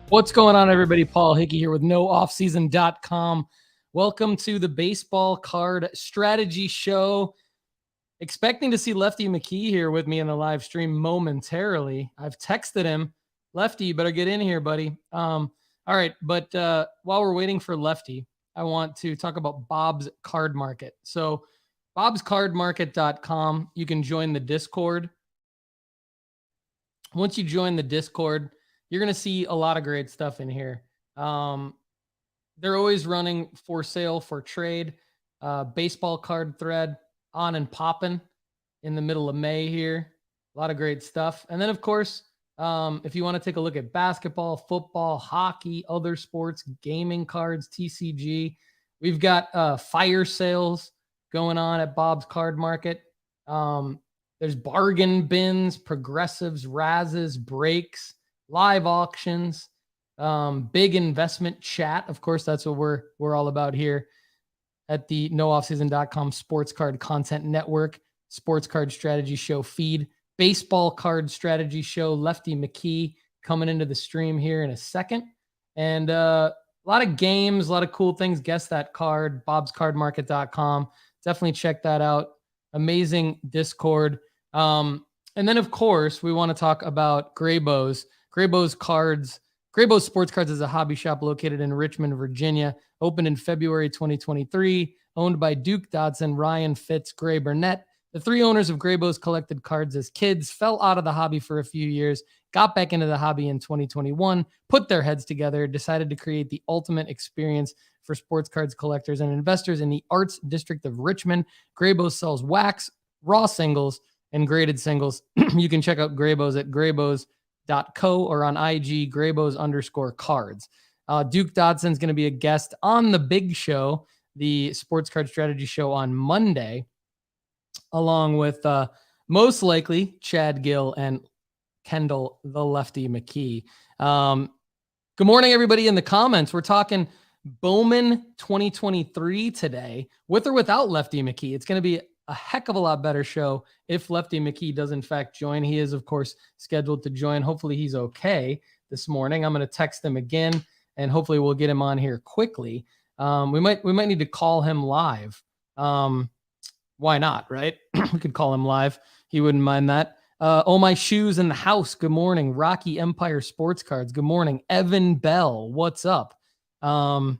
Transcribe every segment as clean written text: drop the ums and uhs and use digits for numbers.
What's going on, everybody? Paul Hickey here with NoOffSeason.com. Welcome to the Baseball Card Strategy Show. Expecting to see Lefty McKee here with me in the live stream momentarily. I've texted him. Lefty, you better get in here, buddy. All right, but while we're waiting for Lefty, I want to talk about Bob's Card Market. So bobscardmarket.com, you can join the Discord. Once you join the Discord, you're going to see a lot of great stuff in here. They're always running for sale for trade. Baseball card thread on and popping in the middle of May here. A lot of great stuff. And then, of course, if you want to take a look at basketball, football, hockey, other sports, gaming cards, TCG, we've got fire sales going on at Bob's Card Market. There's bargain bins, progressives, razzes, breaks, live auctions, big investment chat. Of course, that's what we're all about here at the NoOffSeason.com Sports Card Content Network, Sports Card Strategy Show feed, Baseball Card Strategy Show, Lefty McKee coming into the stream here in a second. And a lot of games, a lot of cool things. Guess that card, bobscardmarket.com. Definitely check that out. Amazing Discord. And then, of course, we want to talk about Graybo's. Graybo's Sports Cards is a hobby shop located in Richmond, Virginia. Opened in February 2023. Owned by Duke Dodson, Ryan Fitz, Gray Burnett. The three owners of Graybo's collected cards as kids, fell out of the hobby for a few years, got back into the hobby in 2021, put their heads together, decided to create the ultimate experience for sports cards collectors and investors in the Arts District of Richmond. Graybo's sells wax, raw singles, and graded singles. You can check out Graybo's at graybos.co or on IG, Graybos_cards. Duke Dodson's going to be a guest on the big show, the Sports Card Strategy Show on Monday, along with most likely Chad Gill and Kendall, the Lefty McKee. Good morning, everybody in the comments. We're talking Bowman 2023 today, with or without Lefty McKee. It's going to be a heck of a lot better show if Lefty McKee does in fact join. He is, of course, scheduled to join. Hopefully he's okay this morning. I'm going to text him again, and hopefully we'll get him on here quickly. We might need to call him live. Why not, right? We could call him live. He wouldn't mind that. Oh, my shoes in the house. Good morning. Rocky Empire Sports Cards. Good morning. Evan Bell. What's up? Brian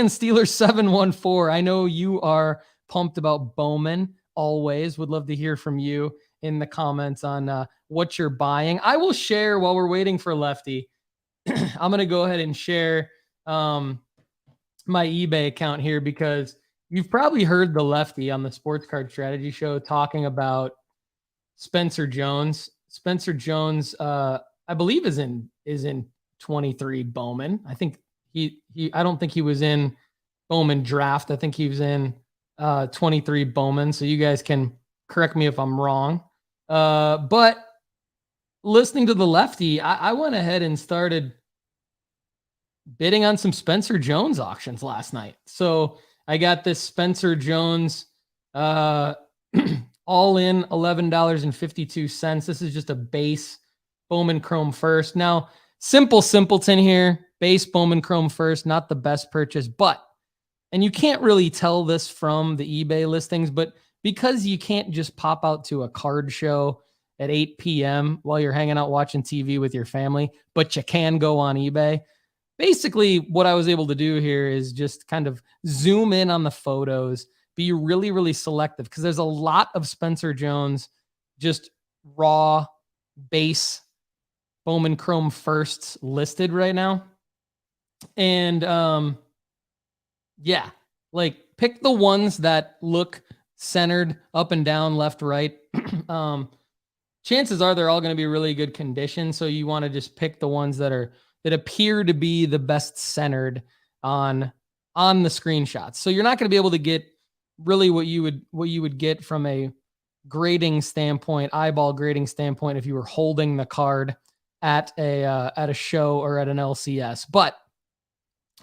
Steeler 714. I know you are pumped about Bowman. Always would love to hear from you in the comments on what you're buying. I will share while we're waiting for Lefty. I'm going to go ahead and share my eBay account here, because you've probably heard the Lefty on the Sports Card Strategy Show talking about Spencer Jones. Spencer Jones, I believe is in 23 Bowman. I think I don't think he was in Bowman draft. I think he was in 23 Bowman. So you guys can correct me if I'm wrong. But listening to the Lefty, I went ahead and started bidding on some Spencer Jones auctions last night. So I got this Spencer Jones all in $11.52. This is just a base Bowman Chrome first. Now, simpleton here, base Bowman Chrome first, not the best purchase, but, and you can't really tell this from the eBay listings, but because you can't just pop out to a card show at 8 p.m. while you're hanging out watching TV with your family, but you can go on eBay. Basically, what I was able to do here is just kind of zoom in on the photos, be really, really selective, because there's a lot of Spencer Jones, just raw base Bowman Chrome firsts listed right now. And yeah, like pick the ones that look centered up and down, left, right. Chances are they're all going to be really good condition. So you want to just pick the ones that appear to be the best centered on the screenshots. So you're not going to be able to get really what you would get from a grading standpoint, eyeball grading standpoint, if you were holding the card at a show or at an LCS. But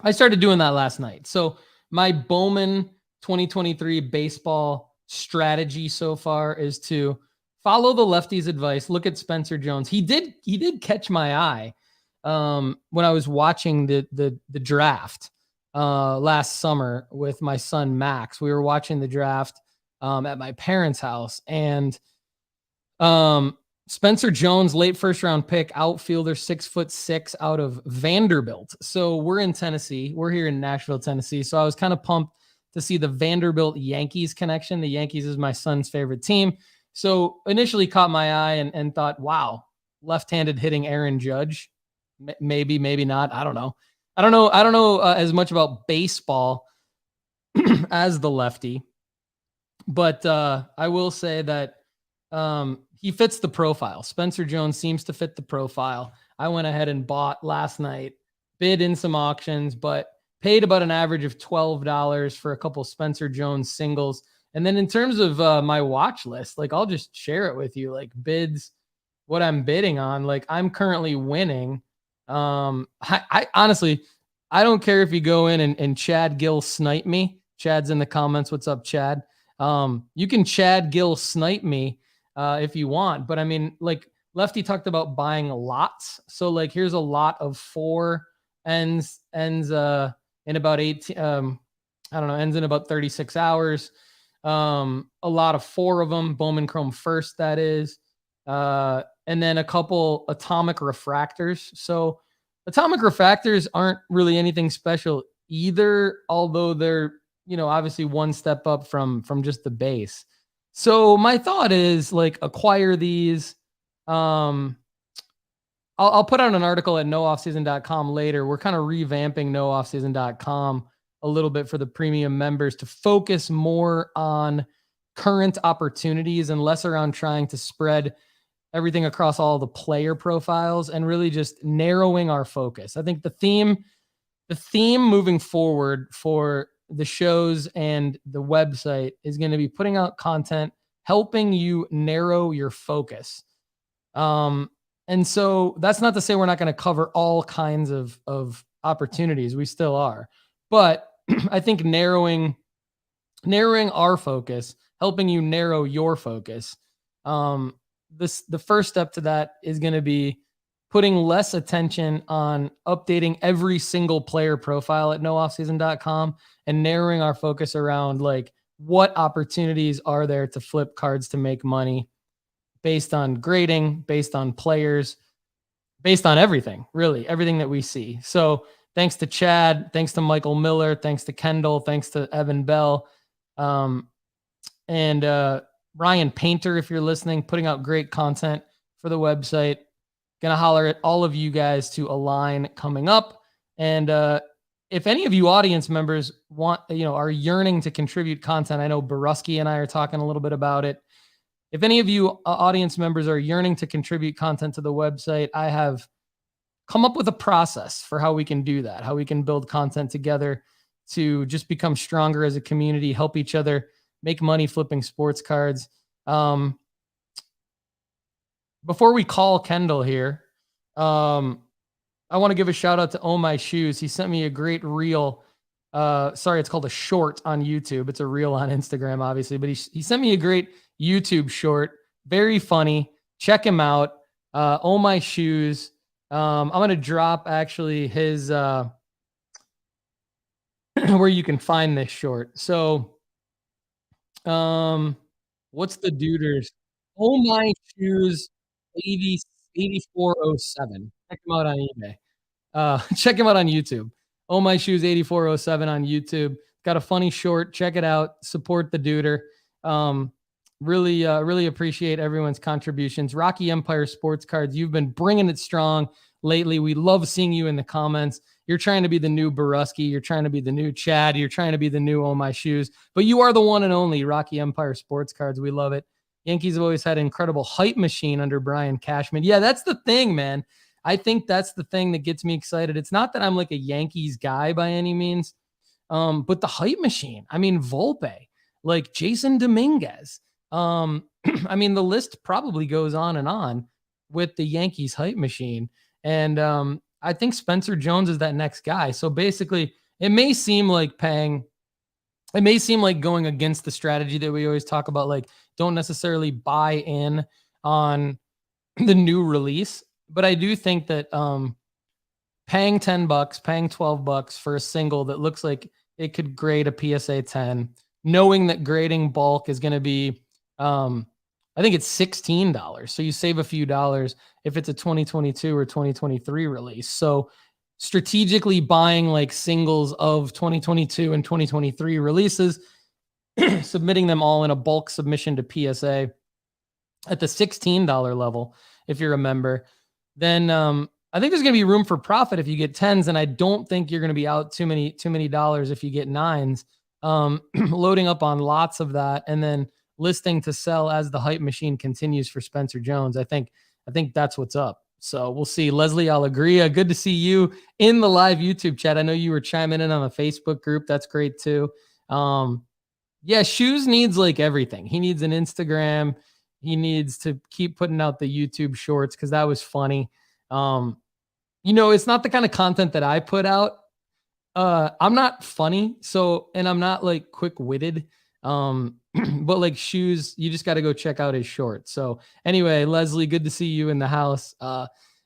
I started doing that last night. So my Bowman 2023 baseball strategy so far is to follow the lefty's advice. Look at Spencer Jones. He did catch my eye when I was watching the draft last summer with my son Max. We were watching the draft at my parents' house, and Spencer Jones, late first round pick, outfielder, 6'6" out of Vanderbilt. So we're in Tennessee. We're here in Nashville, Tennessee. So I was kind of pumped to see the Vanderbilt Yankees connection. The Yankees is my son's favorite team. So initially caught my eye and thought, wow, left-handed hitting Aaron Judge. Maybe, maybe not. I don't know. I don't know as much about baseball as the lefty, but I will say that he fits the profile. Spencer Jones seems to fit the profile. I went ahead and bought last night, bid in some auctions, but paid about an average of $12 for a couple Spencer Jones singles. And then in terms of my watch list, like I'll just share it with you, like bids, what I'm bidding on. Like I'm currently winning. I honestly, I don't care if you go in and Chad Gill snipe me. Chad's in the comments. What's up, Chad? You can Chad Gill snipe me if you want, but I mean, like Lefty talked about buying lots. So like, here's a lot of 4 ends in about 18, I don't know, ends in about 36 hours. A lot of 4 of them, Bowman Chrome first, that is. And then a couple atomic refractors. So atomic refractors aren't really anything special either, although they're, obviously one step up from just the base. So my thought is like acquire these. I'll put out an article at nooffseason.com later. We're kind of revamping nooffseason.com a little bit for the premium members to focus more on current opportunities and less around trying to spread everything across all the player profiles and really just narrowing our focus. I think the theme moving forward for the shows and the website is going to be putting out content, helping you narrow your focus. And so that's not to say we're not going to cover all kinds of opportunities. We still are, but I think narrowing our focus, helping you narrow your focus. The first step to that is going to be putting less attention on updating every single player profile at nooffseason.com and narrowing our focus around like what opportunities are there to flip cards to make money based on grading, based on players, based on everything, really everything that we see. So thanks to Chad, thanks to Michael Miller, thanks to Kendall, thanks to Evan Bell, and Ryan Painter, if you're listening, putting out great content for the website. Gonna holler at all of you guys to align coming up. And if any of you audience members are yearning to contribute content, I know Borusky and I are talking a little bit about it. If any of you audience members are yearning to contribute content to the website, I have come up with a process for how we can do that, how we can build content together to just become stronger as a community, help each other make money flipping sports cards. Before we call Kendall here, I want to give a shout out to Oh My Shoes. He sent me a great reel. Sorry, it's called a short on YouTube. It's a reel on Instagram, obviously, but he sent me a great YouTube short. Very funny. Check him out. Oh My Shoes. I'm going to drop actually his, where you can find this short. So, what's the duder's? Oh My Shoes 8407. Check him out on eBay. Check him out on YouTube. Oh My Shoes 8407 on YouTube. Got a funny short. Check it out. Support the duder. Really appreciate everyone's contributions. Rocky Empire Sports Cards, you've been bringing it strong lately. We love seeing you in the comments. You're trying to be the new Borusky. You're trying to be the new Chad. You're trying to be the new Oh My Shoes. But you are the one and only Rocky Empire Sports Cards. We love it. Yankees have always had an incredible hype machine under Brian Cashman. Yeah, that's the thing, man. I think that's the thing that gets me excited. It's not that I'm like a Yankees guy by any means, but the hype machine. I mean, Volpe, like Jason Dominguez. I mean, the list probably goes on and on with the Yankees hype machine. And I think Spencer Jones is that next guy. So basically, it may seem like paying it may seem like going against the strategy that we always talk about, like don't necessarily buy in on the new release. But I do think that paying $10, paying $12 for a single that looks like it could grade a PSA 10, knowing that grading bulk is going to be, I think it's $16. So you save a few dollars if it's a 2022 or 2023 release. So strategically buying like singles of 2022 and 2023 releases, submitting them all in a bulk submission to PSA at the $16 level, if you're a member, then I think there's going to be room for profit if you get 10s, and I don't think you're going to be out too many dollars if you get 9s. Loading up on lots of that and then listing to sell as the hype machine continues for Spencer Jones. I think that's what's up. So we'll see. Leslie Alegria, good to see you in the live YouTube chat. I know you were chiming in on the Facebook group. That's great too. Yeah, Shoes needs like everything. He needs an Instagram. He needs to keep putting out the YouTube shorts because that was funny. It's not the kind of content that I put out. I'm not funny, and I'm not like quick-witted. But like Shoes, you just got to go check out his shorts. So anyway, Leslie, good to see you in the house.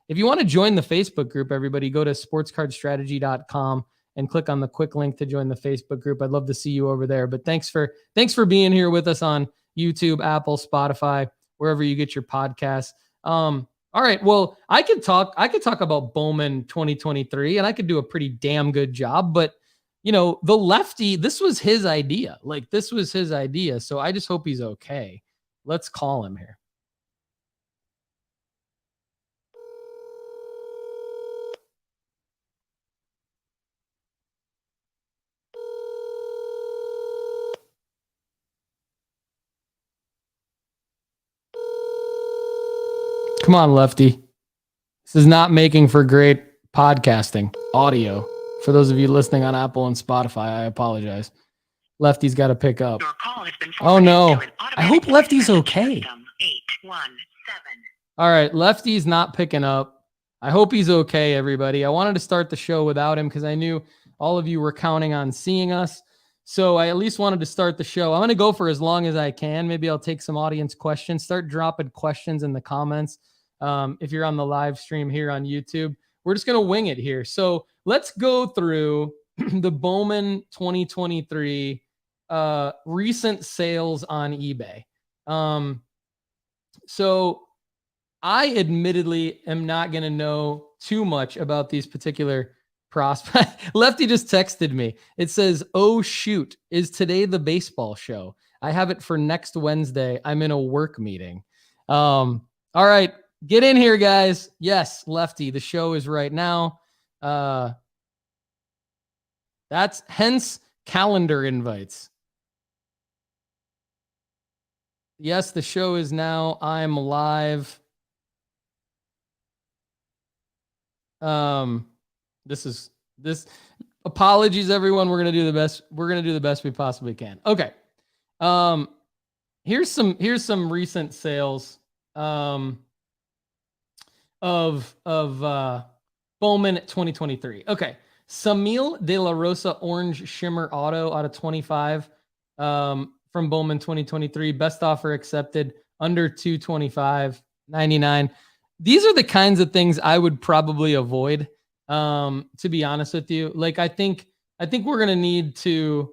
If you want to join the Facebook group, everybody go to sportscardstrategy.com and click on the quick link to join the Facebook group. I'd love to see you over there. But thanks for being here with us on YouTube, Apple, Spotify, wherever you get your podcasts. All right. Well, I could talk about Bowman 2023 and I could do a pretty damn good job, but the lefty, this was his idea. So I just hope he's okay. Let's call him here. Come on, Lefty. This is not making for great podcasting audio. For those of you listening on Apple and Spotify, I apologize. Lefty's got to pick up. Your call has been oh, no. I hope Lefty's okay. 817. All right, Lefty's not picking up. I hope he's okay, everybody. I wanted to start the show without him because I knew all of you were counting on seeing us. So I at least wanted to start the show. I'm going to go for as long as I can. Maybe I'll take some audience questions. Start dropping questions in the comments. If you're on the live stream here on YouTube, we're just going to wing it here. So let's go through the Bowman 2023 recent sales on eBay. So I admittedly am not going to know too much about these particular prospects. Lefty just texted me. It says, "Oh shoot, is today the baseball show? I have it for next Wednesday. I'm in a work meeting." All right. Get in here, guys. Yes, Lefty, the show is right now. That's hence calendar invites. Yes, the show is now. I'm live. This apologies, everyone. We're going to do the best. We're going to do the best we possibly can. Okay. Here's some recent sales. Of Bowman 2023. Okay. Samil De La Rosa Orange Shimmer Auto out of 25 from Bowman 2023. Best offer accepted, under $225.99. These are the kinds of things I would probably avoid, to be honest with you. Like, I think we're going to need to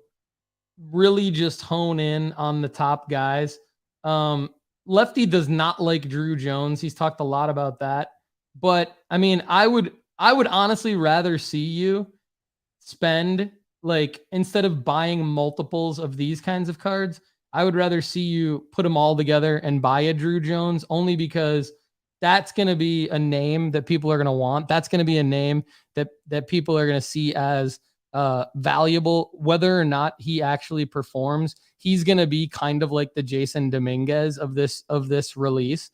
really just hone in on the top guys. Lefty does not like Druw Jones. He's talked a lot about that. But I mean, I would honestly rather see you spend, like, instead of buying multiples of these kinds of cards, I would rather see you put them all together and buy a Druw Jones, only because that's going to be a name that people are going to want. That's going to be a name that people are going to see as valuable, whether or not he actually performs. He's going to be kind of like the Jason Dominguez of this release.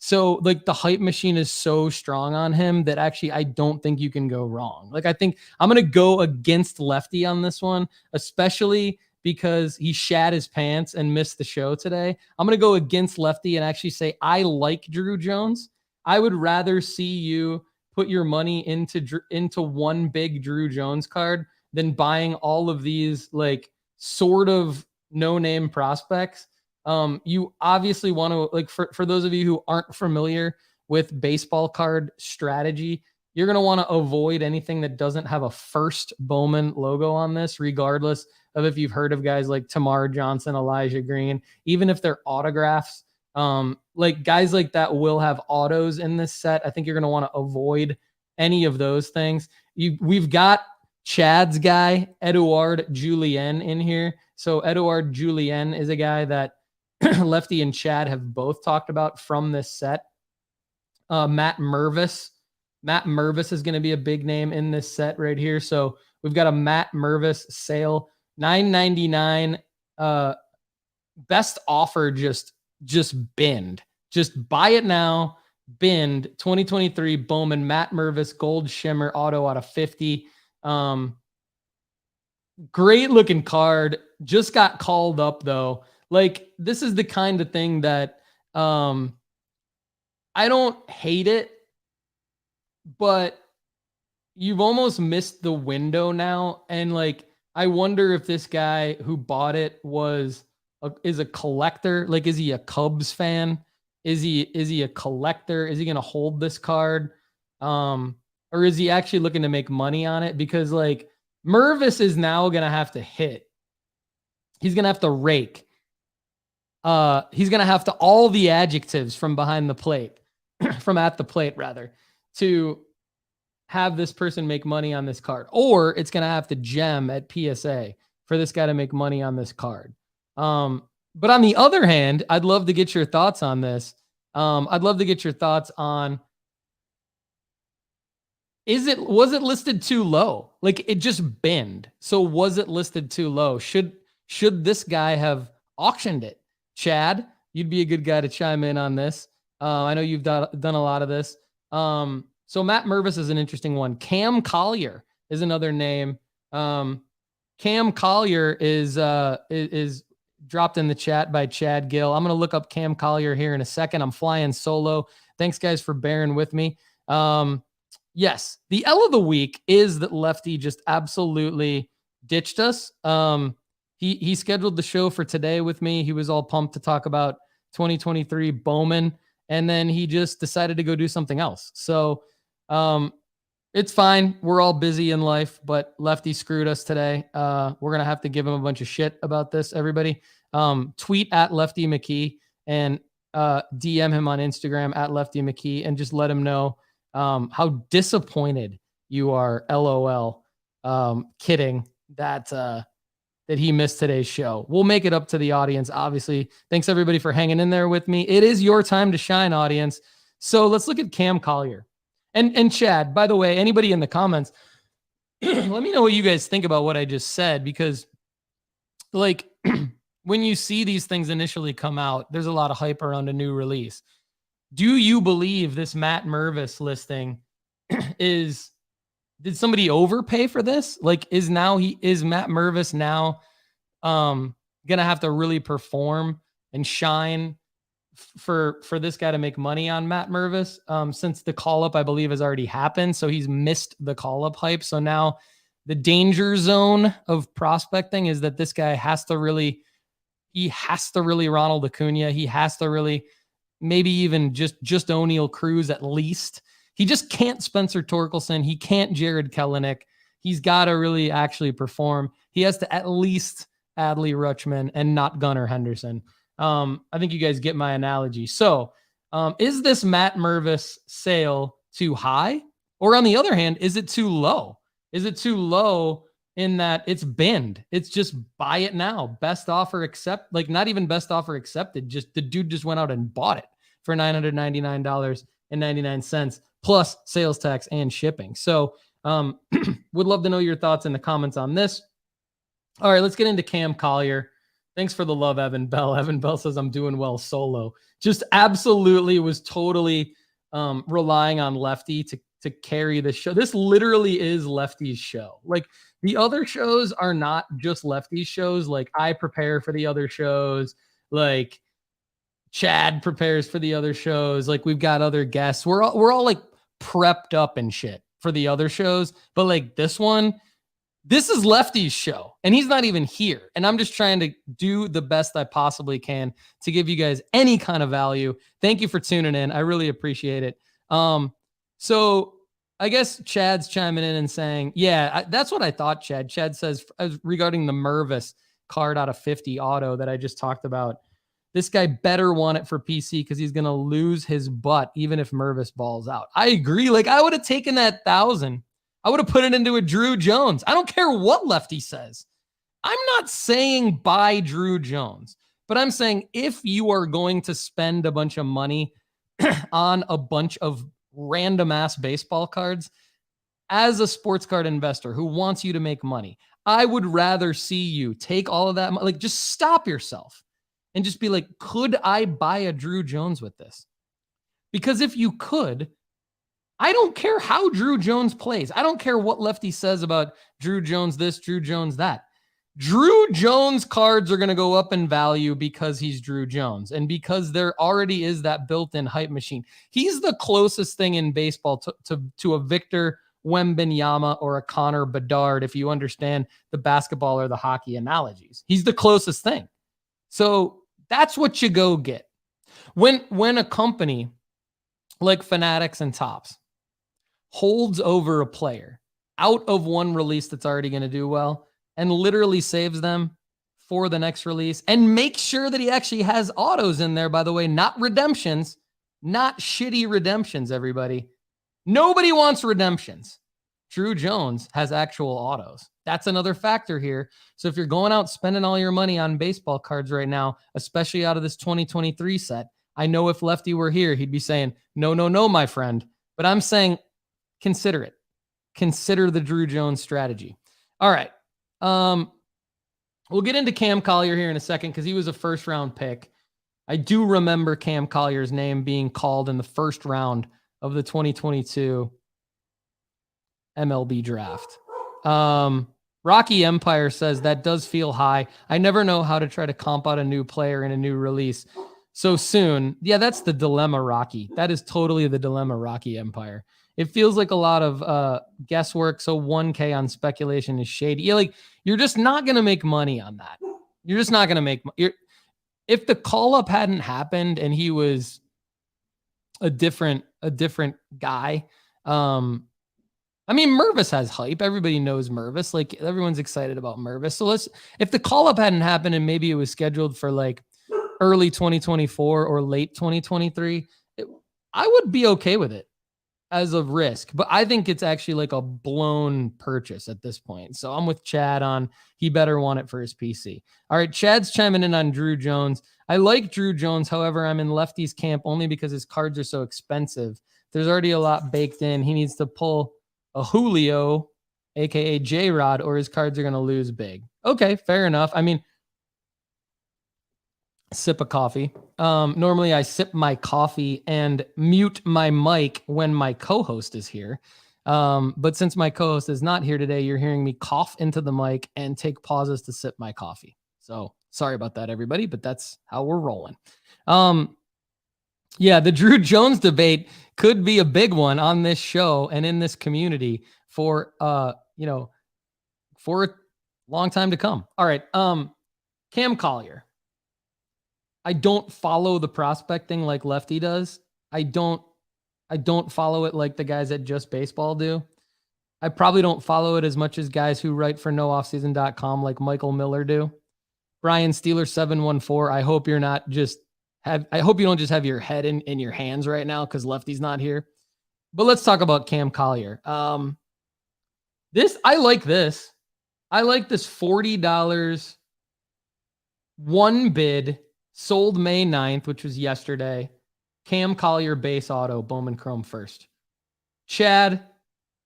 So like the hype machine is so strong on him that actually I don't think you can go wrong. Like, I think I'm going to go against Lefty on this one, especially because he shat his pants and missed the show today. I'm going to go against Lefty and actually say I like Druw Jones. I would rather see you put your money into one big Druw Jones card than buying all of these like sort of no-name prospects. You obviously want to, like, for those of you who aren't familiar with baseball card strategy, you're going to want to avoid anything that doesn't have a first Bowman logo on this, regardless of if you've heard of guys like Tamar Johnson, Elijah Green, even if they're autographs. Like guys like that will have autos in this set. I think you're going to want to avoid any of those things. We've got Chad's guy, Edouard Julien, in here. So Edouard Julien is a guy that Lefty and Chad have both talked about from this set. Matt Mervis. Matt Mervis is going to be a big name in this set right here. So we've got a Matt Mervis sale, $9.99. Best offer, just binned. Just buy it now. Binned 2023 Bowman Matt Mervis Gold Shimmer auto out of 50. Great looking card. Just got called up though. Like, this is the kind of thing that I don't hate it, but you've almost missed the window now. And like, I wonder if this guy who bought it is a collector. Like, is he a Cubs fan? Is he a collector? Is he going to hold this card? Or is he actually looking to make money on it? Because like, Mervis is now going to have to hit. He's going to have to rake. He's going to have to all the adjectives from behind the plate, from at the plate rather, to have this person make money on this card. Or it's going to have to gem at PSA for this guy to make money on this card. But on the other hand, I'd love to get your thoughts on this. I'd love to get your thoughts on, was it listed too low? Like, it just binned. So was it listed too low? Should this guy have auctioned it? Chad, you'd be a good guy to chime in on this. I know you've done a lot of this. So Matt Mervis is an interesting one. Cam Collier is another name. Cam Collier is dropped in the chat by Chad Gill. I'm going to look up Cam Collier here in a second. I'm flying solo. Thanks guys for bearing with me. Yes, the L of the week is that Lefty just absolutely ditched us. He scheduled the show for today with me. He was all pumped to talk about 2023 Bowman, and then he just decided to go do something else. So it's fine. We're all busy in life, but Lefty screwed us today. We're going to have to give him a bunch of shit about this, everybody. Tweet at Lefty McKee and DM him on Instagram at Lefty McKee and just let him know how disappointed you are. LOL. Kidding that he missed today's show. We'll make it up to the audience, obviously. Thanks everybody for hanging in there with me. It is your time to shine, audience. So let's look at Cam Collier. And Chad, by the way, anybody in the comments, let me know what you guys think about what I just said, because like when you see these things initially come out, there's a lot of hype around a new release. Do you believe this Matt Mervis listing did somebody overpay for this? Like, is Matt Mervis now gonna have to really perform and shine for this guy to make money on Matt Mervis, since the call up, I believe, has already happened. So he's missed the call up hype. So now the danger zone of prospecting is that this guy has to really Ronald Acuna. He has to really, maybe even just O'Neal Cruz at least. He just can't Spencer Torkelson. He can't Jared Kelenic. He's got to really actually perform. He has to at least Adley Rutschman and not Gunnar Henderson. I think you guys get my analogy. So is this Matt Mervis sale too high? Or on the other hand, is it too low? Is it too low in that it's binned? It's just buy it now. Best offer accept, like not even best offer accepted. Just the dude just went out and bought it for $999.99 plus sales tax and shipping. So would love to know your thoughts in the comments on this. All right, let's get into Cam Collier. Thanks for the love, Evan Bell. Evan Bell says I'm doing well solo. Just absolutely was totally relying on Lefty to carry the show. This literally is Lefty's show. Like, the other shows are not just Lefty's shows. Like, I prepare for the other shows. Like, Chad prepares for the other shows. Like, we've got other guests. We're all like prepped up and shit for the other shows. But like this one, This is Lefty's show, and he's not even here. And I'm just trying to do the best I possibly can to give you guys any kind of value. Thank you for tuning in. I really appreciate it. So I guess Chad's chiming in and saying, yeah, that's what I thought, Chad. Chad says regarding the Mervis card out of 50 auto that I just talked about, this guy better want it for PC because he's going to lose his butt even if Mervis balls out. I agree. Like, I would have taken that 1,000. I would have put it into a Druw Jones. I don't care what Lefty says. I'm not saying buy Druw Jones, but I'm saying if you are going to spend a bunch of money on a bunch of random ass baseball cards, as a sports card investor who wants you to make money, I would rather see you take all of that, like, just stop yourself and just be like, could I buy a Druw Jones with this? Because if you could, I don't care how Druw Jones plays. I don't care what Lefty says about Druw Jones this, Druw Jones that. Druw Jones cards are going to go up in value because he's Druw Jones and because there already is that built-in hype machine. He's the closest thing in baseball to a Victor Wembanyama or a Connor Bedard, if you understand the basketball or the hockey analogies. He's the closest thing. So that's what you go get. When a company like Fanatics and Topps holds over a player out of one release that's already going to do well and literally saves them for the next release and make sure that he actually has autos in there, by the way, not redemptions, not shitty redemptions, everybody. Nobody wants redemptions. Druw Jones has actual autos. That's another factor here. So if you're going out spending all your money on baseball cards right now, especially out of this 2023 set, I know if Lefty were here, he'd be saying, no, my friend. But I'm saying, consider it. Consider the Druw Jones strategy. All right. We'll get into Cam Collier here in a second because he was a first round pick. I do remember Cam Collier's name being called in the first round of the 2022 MLB draft. Rocky Empire says that does feel high. I never know how to try to comp out a new player in a new release so soon. Yeah, that's the dilemma, Rocky. That is totally the dilemma, Rocky Empire. It feels like a lot of guesswork. So 1K on speculation is shady. You're just not going to make money on that. You're just not going to make if the call up hadn't happened and he was a different guy. I mean, Mervis has hype. Everybody knows Mervis. Like, everyone's excited about Mervis. So if the call up hadn't happened and maybe it was scheduled for like early 2024 or late 2023, I would be okay with it as a risk, but I think it's actually like a blown purchase at this point. So I'm with Chad on he better want it for his PC. All right, Chad's chiming in on Druw Jones. I like Druw Jones. However, I'm in Lefty's camp only because his cards are so expensive. There's already a lot baked in. He needs to pull a Julio, aka J-Rod, or his cards are going to lose big. Okay, fair enough. I mean, sip of coffee. Normally I sip my coffee and mute my mic when my co-host is here. But since my co-host is not here today, you're hearing me cough into the mic and take pauses to sip my coffee. So sorry about that, everybody, but that's how we're rolling. Yeah, the Druw Jones debate could be a big one on this show and in this community for for a long time to come. All right. Cam Collier. I don't follow the prospecting like Lefty does. I don't follow it like the guys at Just Baseball do. I probably don't follow it as much as guys who write for nooffseason.com like Michael Miller do. Brian Steeler 714. I hope you don't just have your head in your hands right now because Lefty's not here. But let's talk about Cam Collier. I like this. I like this $40 one bid. Sold May 9th, which was yesterday. Cam Collier base auto, Bowman Chrome first. Chad,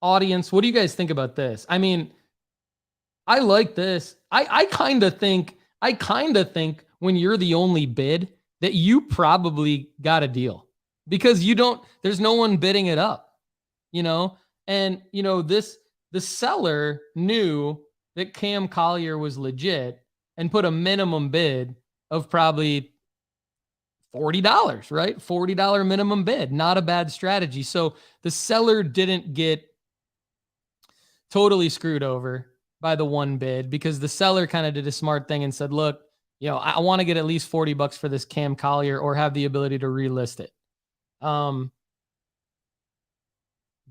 audience, what do you guys think about this? I mean, I like this. I kind of think when you're the only bid that you probably got a deal because there's no one bidding it up, and the seller knew that Cam Collier was legit and put a minimum bid of probably $40, right? $40 minimum bid. Not a bad strategy. So the seller didn't get totally screwed over. by the one bid because the seller kind of did a smart thing and said, look, I want to get at least $40 for this Cam Collier or have the ability to relist it.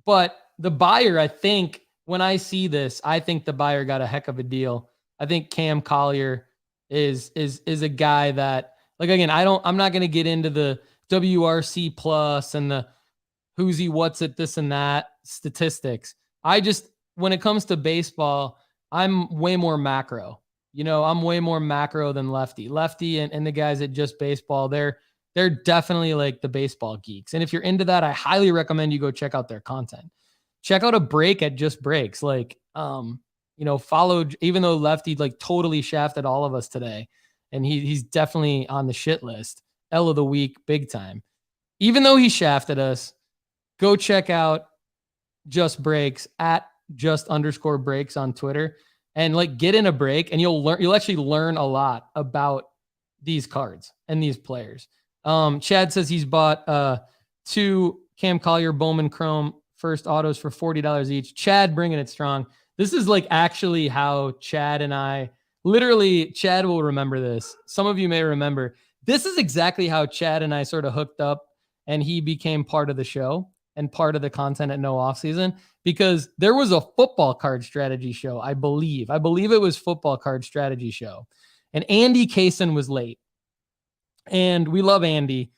But the buyer, I think when I see this, I think the buyer got a heck of a deal. I think Cam Collier is a guy that, like, again, I'm not going to get into the WRC plus and the who's he, what's it, this and that statistics. When it comes to baseball, I'm way more macro. I'm way more macro than Lefty. Lefty and the guys at Just Baseball, they're definitely like the baseball geeks. And if you're into that, I highly recommend you go check out their content. Check out a break at Just Breaks. Like, follow, even though Lefty like totally shafted all of us today, and he's definitely on the shit list. L of the week, big time. Even though he shafted us, go check out Just Breaks at @just_breaks on Twitter and like get in a break and you'll actually learn a lot about these cards and these players. Chad says he's bought 2 Cam Collier Bowman Chrome first autos for $40 each. Chad bringing it strong. This is like actually how Chad and I, literally, Chad will remember this. Some of you may remember. This is exactly how Chad and I sort of hooked up and he became part of the show and part of the content at No Offseason because there was a football card strategy show, I believe. I believe it was football card strategy show. And Andy Kaysen was late. And we love Andy.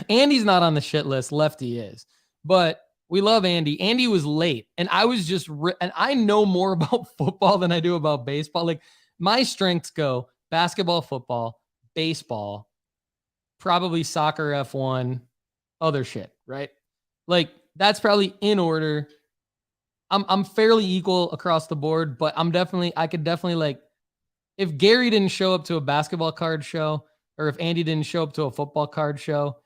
Andy's not on the shit list. Lefty is. But we love Andy. Andy was late. And I was just, and I know more about football than I do about baseball. Like my strengths go basketball, football, baseball, probably soccer, F1, other shit, right? Like that's probably in order. I'm fairly equal across the board, but I could definitely like, if Gary didn't show up to a basketball card show, or if Andy didn't show up to a football card show,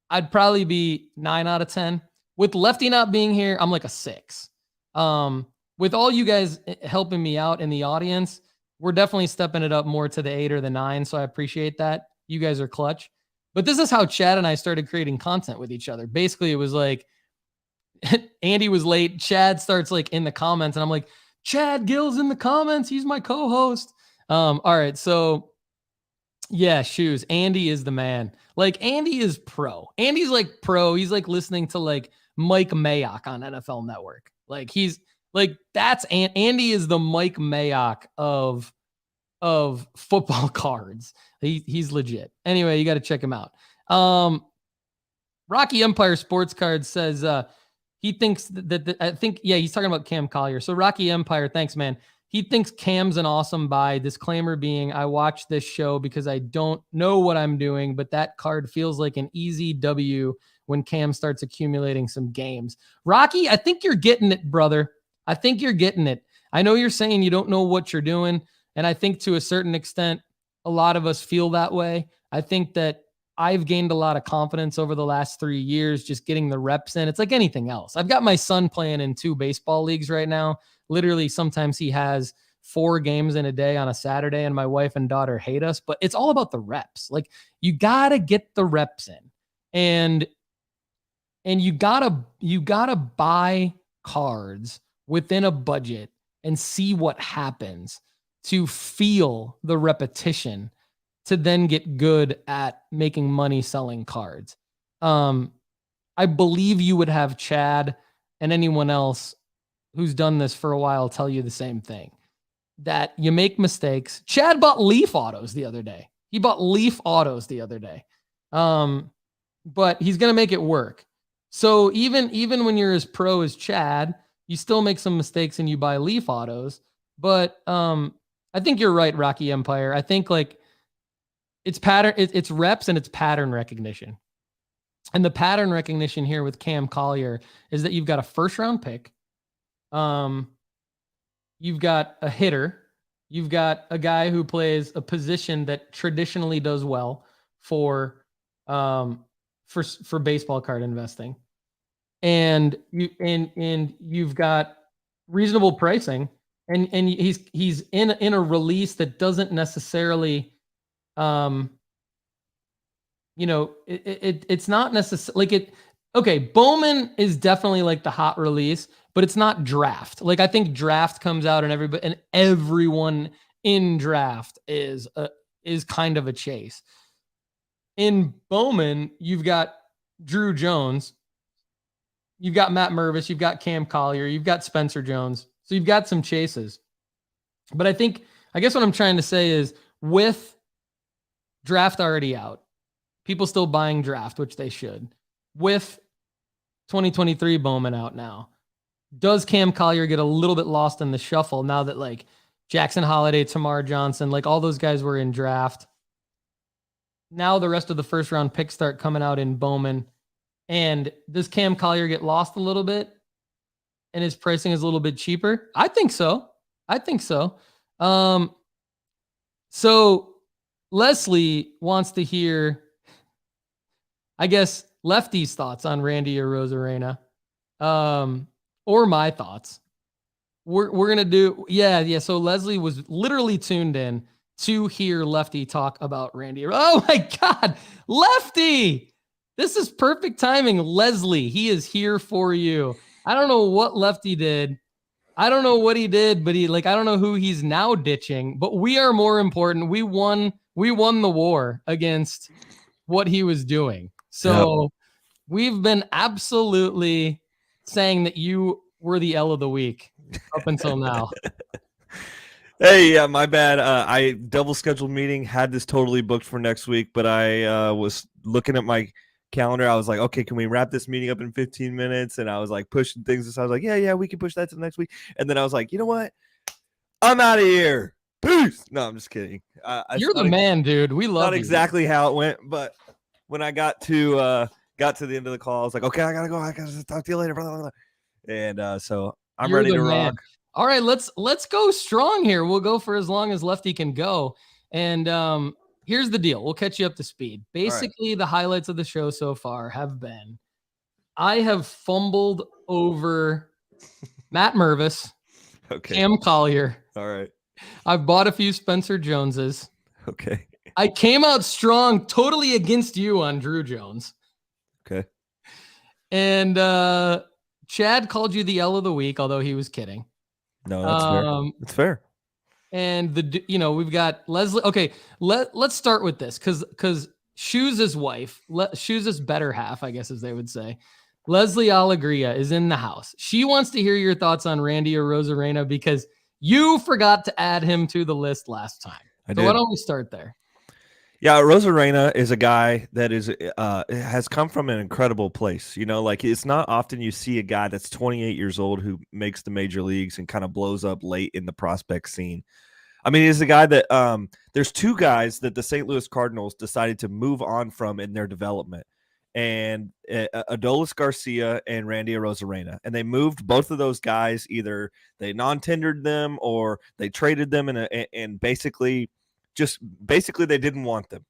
I'd probably be 9 out of 10. With Lefty not being here, I'm like a 6. With all you guys helping me out in the audience, we're definitely stepping it up more to the 8 or the 9. So I appreciate that. You guys are clutch. But this is how Chad and I started creating content with each other. Basically, it was like, Andy was late. Chad starts like in the comments, and I'm like, Chad Gill's in the comments. He's my co-host. All right. So yeah, shoes. Andy is the man. Like Andy is pro. Andy's like pro. He's like listening to like Mike Mayock on NFL Network. Like he's like, Andy is the Mike Mayock of football cards. He's legit. Anyway, you got to check him out. Rocky Empire Sports Cards says, he thinks he's talking about Cam Collier. So Rocky Empire, thanks, man. He thinks Cam's an awesome buy. Disclaimer being, I watch this show because I don't know what I'm doing, but that card feels like an easy W when Cam starts accumulating some games. Rocky, I think you're getting it, brother. I think you're getting it. I know you're saying you don't know what you're doing, and I think to a certain extent, a lot of us feel that way. I think that I've gained a lot of confidence over the last 3 years, just getting the reps in. It's like anything else. I've got my son playing in 2 baseball leagues right now. Literally, sometimes he has 4 games in a day on a Saturday, and my wife and daughter hate us, but it's all about the reps. Like you got to get the reps in, and you gotta buy cards within a budget and see what happens to feel the repetition to then get good at making money selling cards. I believe you would have Chad and anyone else who's done this for a while tell you the same thing, that you make mistakes. Chad bought Leaf autos the other day. But he's going to make it work. So even when you're as pro as Chad, you still make some mistakes and you buy Leaf autos. But I think you're right, Rocky Empire. I think like it's reps and it's pattern recognition. And the pattern recognition here with Cam Collier is that you've got a first round pick. You've got a hitter. You've got a guy who plays a position that traditionally does well for baseball card investing. And you've got reasonable pricing, and he's in a release that doesn't necessarily it's not necessarily like it. Okay, Bowman is definitely like the hot release, but it's not draft. Like I think draft comes out and everyone in draft is kind of a chase. In Bowman, you've got Druw Jones, you've got Matt Mervis, you've got Cam Collier, you've got Spencer Jones. So you've got some chases. But I guess what I'm trying to say is with draft already out, people still buying draft, which they should. With 2023 Bowman out now, does Cam Collier get a little bit lost in the shuffle now that like Jackson Holiday, Tamar Johnson, like all those guys were in draft? Now the rest of the first round picks start coming out in Bowman. And does Cam Collier get lost a little bit and his pricing is a little bit cheaper? I think so. So Leslie wants to hear, I guess, Lefty's thoughts on Randy Arozarena, or my thoughts. We're going to do, yeah. So Leslie was literally tuned in to hear Lefty talk about Randy. Oh my God, Lefty! This is perfect timing. Leslie, he is here for you. I don't know what Lefty did. I don't know what he did, but I don't know who he's now ditching, but we are more important. We won the war against what he was doing. So We've been absolutely saying that you were the L of the week up until now. Hey, yeah, my bad. I double scheduled meeting, had this totally booked for next week, but I was looking at my calendar. I was like, okay, can we wrap this meeting up in 15 minutes? And I was like pushing things. So I was like, yeah, we can push that to the next week. And then I was like, you know what? I'm out of here. Peace. No, I'm just kidding. You're the man, dude. We love not you. exactly how it went, but when I got to the end of the call, I was like, okay, I gotta go. I gotta talk to you later. Blah, blah, blah. And so I'm ready to rock. All right, let's go strong here. We'll go for as long as Lefty can go. And here's the deal. We'll catch you up to speed. Basically, the highlights of the show so far have been I have fumbled over Matt Mervis, okay, Cam Collier. All right. I've bought a few Spencer Joneses. Okay. I came out strong, totally against you on Druw Jones. Okay. And Chad called you the L of the week, although he was kidding. No, that's fair. It's fair. And we've got Leslie. Okay, let's start with this because Shoes' wife, Shoes' better half, I guess, as they would say, Leslie Alegria is in the house. She wants to hear your thoughts on Randy Arozarena because you forgot to add him to the list last time. Why don't we start there? Yeah, Arozarena is a guy that has come from an incredible place. Like it's not often you see a guy that's 28 years old who makes the major leagues and kind of blows up late in the prospect scene. I mean, he's a guy that there's two guys that the St. Louis Cardinals decided to move on from in their development, and Adolis Garcia and Randy Arozarena. And they moved both of those guys. Either they non-tendered them or they traded them and basically they didn't want them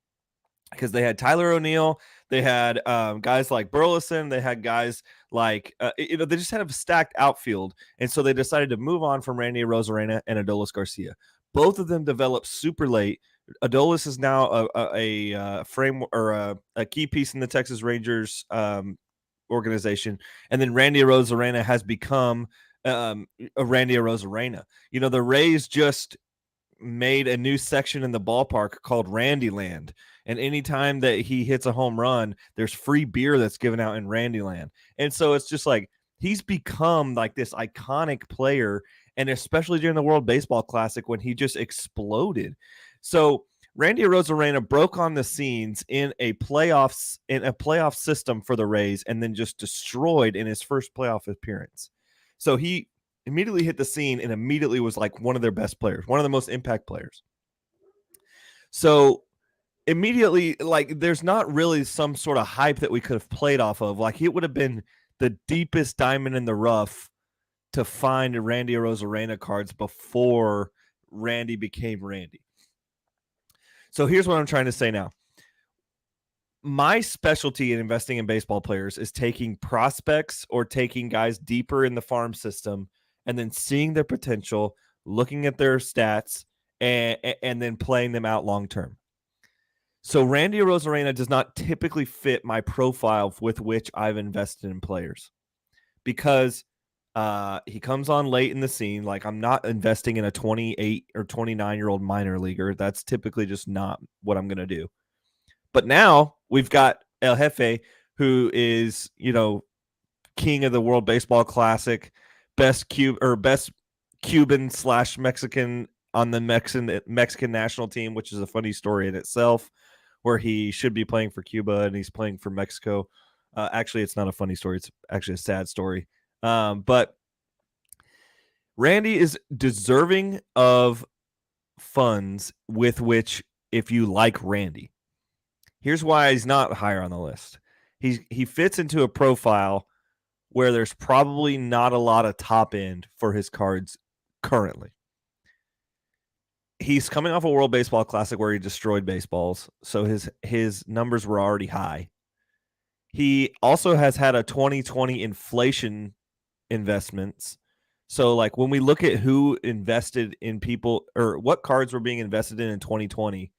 because they had Tyler O'Neill, they had guys like Burleson, they had guys like they just had a stacked outfield, and so they decided to move on from Randy Arozarena and Adolis Garcia. Both of them developed super late. Adolis is now a frame or a key piece in the Texas Rangers organization, and then Randy Arozarena has become a Randy Arozarena. The Rays just made a new section in the ballpark called Randyland, and anytime that he hits a home run, there's free beer that's given out in Randyland. And so it's just like he's become like this iconic player, and especially during the World Baseball Classic when he just exploded. So Randy Arozarena broke on the scenes in a playoff system for the Rays, and then just destroyed in his first playoff appearance. So he immediately hit the scene and immediately was like one of their best players, one of the most impact players. So immediately, like, there's not really some sort of hype that we could have played off of. Like, it would have been the deepest diamond in the rough to find Randy Arozarena cards before Randy became Randy. So here's what I'm trying to say now. My specialty in investing in baseball players is taking prospects or taking guys deeper in the farm system and then seeing their potential, looking at their stats, and then playing them out long term. So Randy Arozarena does not typically fit my profile with which I've invested in players, because He comes on late in the scene. Like, I'm not investing in a 28 or 29-year-old minor leaguer. That's typically just not what I'm going to do. But now we've got El Jefe, who is, king of the World Baseball Classic, best Cuban / Mexican on the Mexican national team, which is a funny story in itself, where he should be playing for Cuba and he's playing for Mexico. Actually, it's not a funny story. It's actually a sad story. But Randy is deserving of funds with which, if you like Randy, here's why he's not higher on the list. He fits into a profile where there's probably not a lot of top end for his cards currently. He's coming off a World Baseball Classic where he destroyed baseballs, so his numbers were already high. He also has had a 2020 inflation investments. So, like, when we look at who invested in people or what cards were being invested in 2020,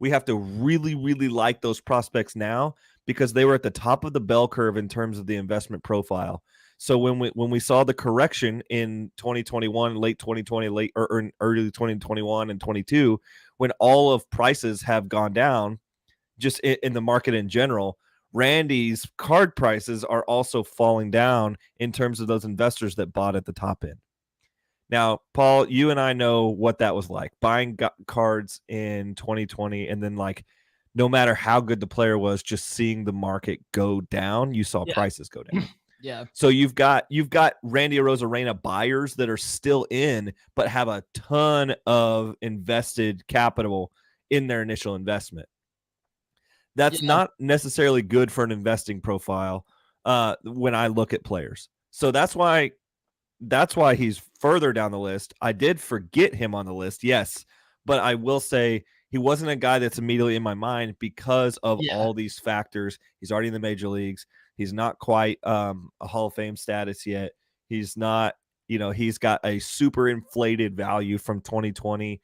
we have to really, really like those prospects now because they were at the top of the bell curve in terms of the investment profile. So when we saw the correction in 2021, late 2020, or early 2021 and 22, when all of prices have gone down, just in the market in general, Randy's card prices are also falling down in terms of those investors that bought at the top end. Now, Paul, you and I know what that was like, buying cards in 2020, and then, like, no matter how good the player was, just seeing the market go down, you saw prices go down. Yeah. So you've got Randy Arozarena buyers that are still in, but have a ton of invested capital in their initial investment. That's not necessarily good for an investing profile when I look at players. So that's why he's further down the list. I did forget him on the list, yes, but I will say he wasn't a guy that's immediately in my mind because of all these factors. He's already in the major leagues. He's not quite a Hall of Fame status yet. He's not, he's got a super inflated value from 2020.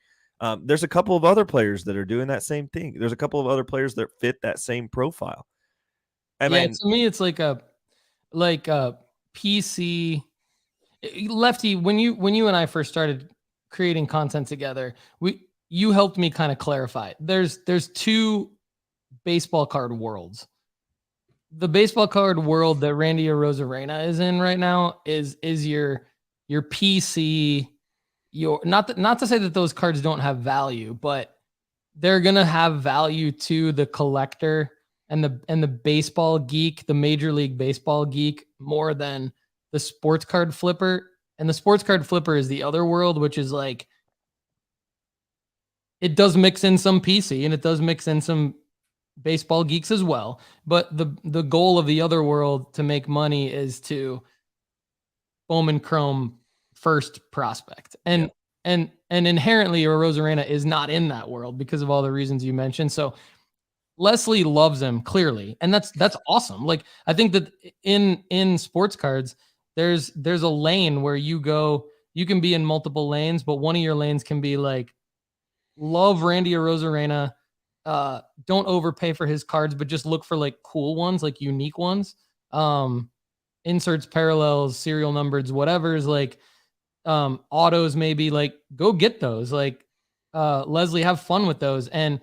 There's a couple of other players that are doing that same thing. There's a couple of other players that fit that same profile. To me, it's like a PC Lefty. When you and I first started creating content together, you helped me kind of clarify. There's two baseball card worlds. The baseball card world that Randy Arozarena is in right now is your PC. Not to say that those cards don't have value, but they're gonna have value to the collector and the baseball geek, the Major League Baseball geek, more than the sports card flipper. And the sports card flipper is the other world, which is like, it does mix in some PC and it does mix in some baseball geeks as well. But the goal of the other world to make money is to Bowman Chrome first prospect. And inherently Arozarena is not in that world because of all the reasons you mentioned. So Leslie loves him clearly. And that's awesome. Like, I think that in sports cards, there's a lane where you can be in multiple lanes, but one of your lanes can be like, love Randy Arozarena. Don't overpay for his cards, but just look for like cool ones, like unique ones. Inserts, parallels, serial numbers, whatever's like, autos, maybe, like, go get those. Like, Leslie, have fun with those. And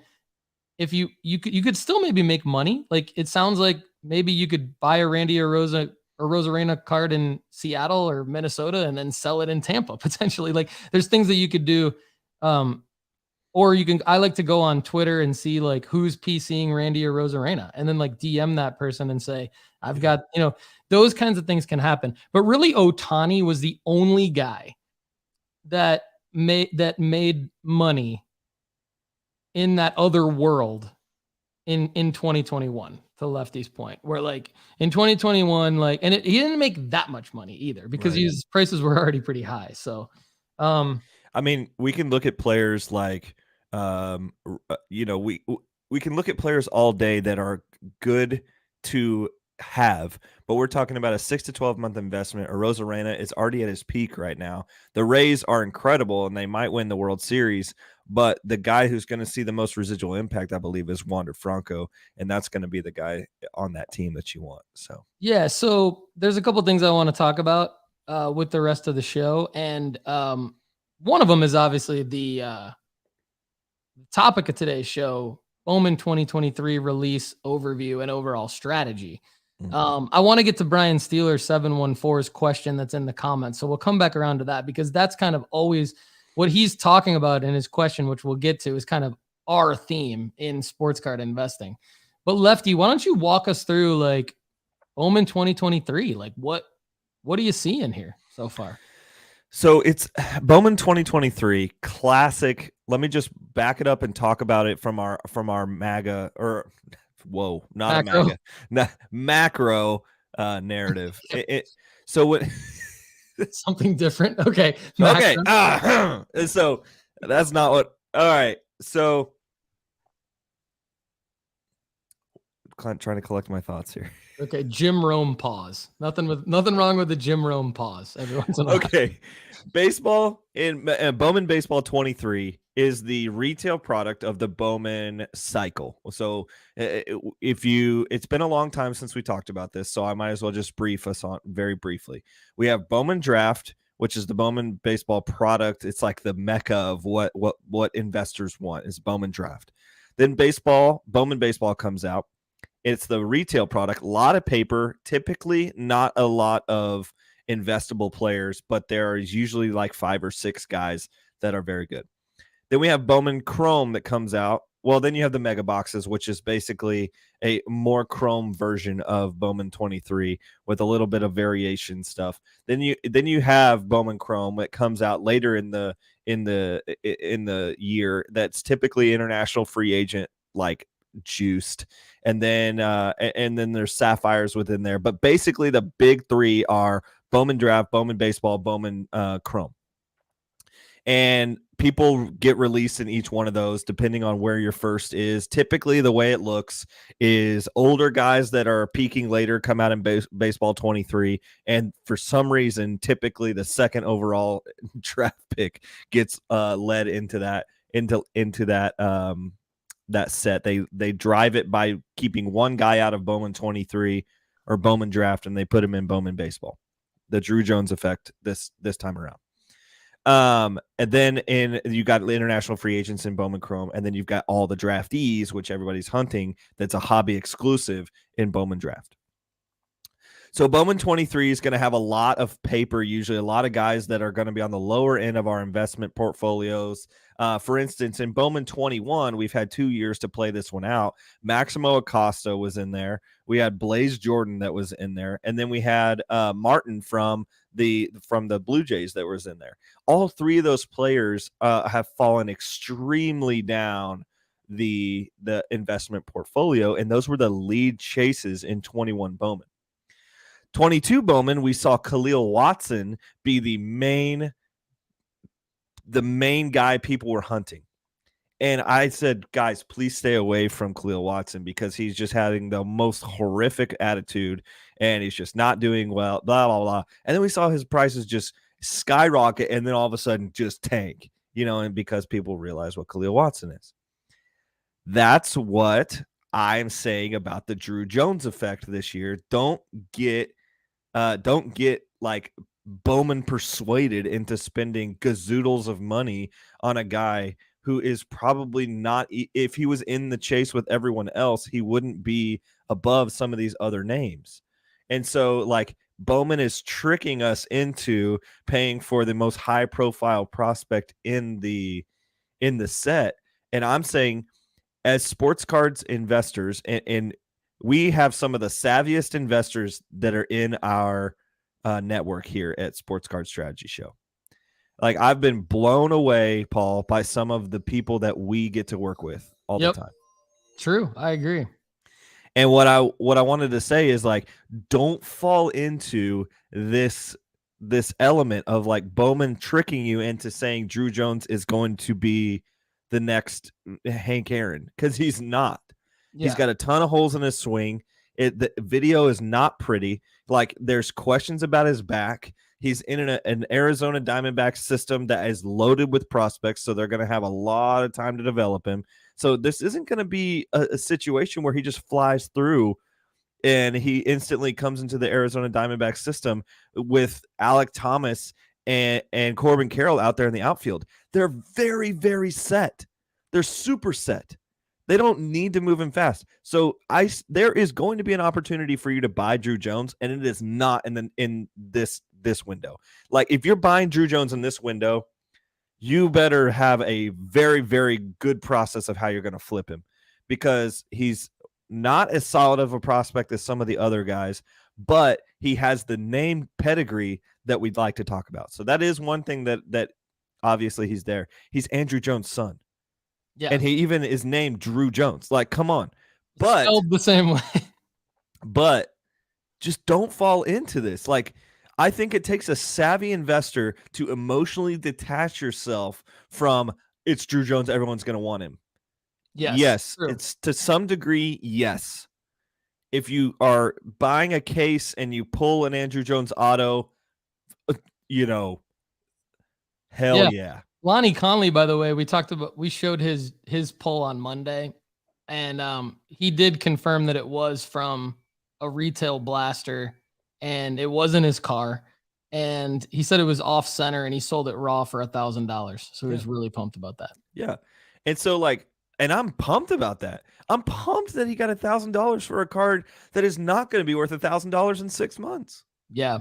if you could still maybe make money. Like, it sounds like maybe you could buy a Randy Arozarena card in Seattle or Minnesota and then sell it in Tampa potentially. Like, there's things that you could do. Or I like to go on Twitter and see like who's PCing Randy Arozarena and then like DM that person and say, I've got, those kinds of things can happen. But really, Ohtani was the only guy that made money in that other world in 2021, to Lefty's point, where like in 2021, like, and he didn't make that much money either because his prices were already pretty high. So, I mean, we can look at players like, we can look at players all day that are good to have, but we're talking about a 6 to 12 month investment. Arozarena is already at his peak right now. The Rays are incredible and they might win the World Series, but the guy who's going to see the most residual impact, I believe, is Wander Franco, and that's going to be the guy on that team that you want. So, yeah. So there's a couple things I want to talk about. with the rest of the show. And one of them is obviously the topic of today's show, Bowman 2023 release overview and overall strategy. I want to get to Brian Steeler 714's question that's in the comments. So we'll come back around to that, because that's kind of always what he's talking about in his question, which we'll get to, is kind of our theme in sports card investing. But Lefty, why don't you walk us through like Bowman 2023? Like what do you see in here so far? So it's Bowman 2023 classic. Let me just back it up and talk about it from our MAGA, or whoa, not macro. A MAGA, macro narrative. So what? Something different. Okay. Macro. Okay. So that's not what. All right. So trying to collect my thoughts here. Okay, Jim Rome pause. Nothing wrong with the Jim Rome pause every once in a while. Okay. Baseball in Bowman Baseball 23 is the retail product of the Bowman cycle. So it's been a long time since we talked about this, so I might as well just brief us on very briefly. We have Bowman Draft, which is the Bowman Baseball product. It's like the mecca of what investors want, is Bowman Draft. Then Bowman Baseball comes out. It's the retail product, a lot of paper, typically not a lot of investable players, but there is usually like 5 or 6 guys that are very good. Then we have Bowman Chrome that comes out. Well, then you have the mega boxes, which is basically a more chrome version of Bowman 23 with a little bit of variation stuff. Then you have Bowman Chrome that comes out later in the year. That's typically international free agent, like juiced, and then there's sapphires within there, but basically the big 3 are Bowman Draft, Bowman Baseball, Bowman Chrome, and people get released in each one of those depending on where your first is. Typically the way it looks is older guys that are peaking later come out in baseball 23, and for some reason typically the second overall draft pick gets led into that that set. They drive it by keeping one guy out of Bowman 23 or Bowman Draft, and they put him in Bowman Baseball. The Druw Jones effect this time around. And then you got international free agents in Bowman Chrome, and then you've got all the draftees, which everybody's hunting. That's a hobby exclusive in Bowman Draft. So Bowman 23 is going to have a lot of paper, usually a lot of guys that are going to be on the lower end of our investment portfolios. For instance, in Bowman 21, we've had 2 years to play this one out. Maximo Acosta was in there. We had Blaze Jordan that was in there. And then we had Martin from the Blue Jays that was in there. All 3 of those players have fallen extremely down the investment portfolio, and those were the lead chases in 21 Bowman. 22 Bowman, we saw Khalil Watson be the main guy people were hunting. And I said, guys, please stay away from Khalil Watson, because he's just having the most horrific attitude and he's just not doing well, blah, blah, blah. And then we saw his prices just skyrocket and then all of a sudden just tank, and because people realize what Khalil Watson is. That's what I'm saying about the Druw Jones effect this year. Don't get like Bowman persuaded into spending gazoodles of money on a guy who is probably not, if he was in the chase with everyone else, he wouldn't be above some of these other names. And so like Bowman is tricking us into paying for the most high profile prospect in the set. And I'm saying, as sports cards investors, and we have some of the savviest investors that are in our network here at Sports Card Strategy Show. Like, I've been blown away, Paul, by some of the people that we get to work with all the time. True. I agree. And what I wanted to say is, like, don't fall into this element of like Bowman tricking you into saying Druw Jones is going to be the next Hank Aaron, because he's not. Yeah. He's got a ton of holes in his swing. The video is not pretty. Like, there's questions about his back. He's in an Arizona Diamondback system that is loaded with prospects, so they're going to have a lot of time to develop him. So this isn't going to be a situation where he just flies through and he instantly comes into the Arizona Diamondbacks system with Alek Thomas and Corbin Carroll out there in the outfield. They're very, very set. They're super set. They don't need to move him fast. So there is going to be an opportunity for you to buy Druw Jones, and it is not in this window. Like, if you're buying Druw Jones in this window, you better have a very, very good process of how you're going to flip him, because he's not as solid of a prospect as some of the other guys, but he has the name pedigree that we'd like to talk about. So that is one thing that obviously he's there. He's Andrew Jones' son. Yeah. And he even is named Druw Jones. Like, come on. But spelled the same way. But just don't fall into this. Like, I think it takes a savvy investor to emotionally detach yourself from, it's Druw Jones, everyone's going to want him. Yes, true. It's to some degree, yes. If you are buying a case and you pull an Andrew Jones auto, hell yeah. Lonnie Conley, by the way, we showed his pull on Monday, and he did confirm that it was from a retail blaster and it wasn't his car. And he said it was off center and he sold it raw for $1,000. So he was really pumped about that. Yeah. And so, like, and I'm pumped about that. I'm pumped that he got $1,000 for a card that is not going to be worth $1,000 in 6 months. Yeah.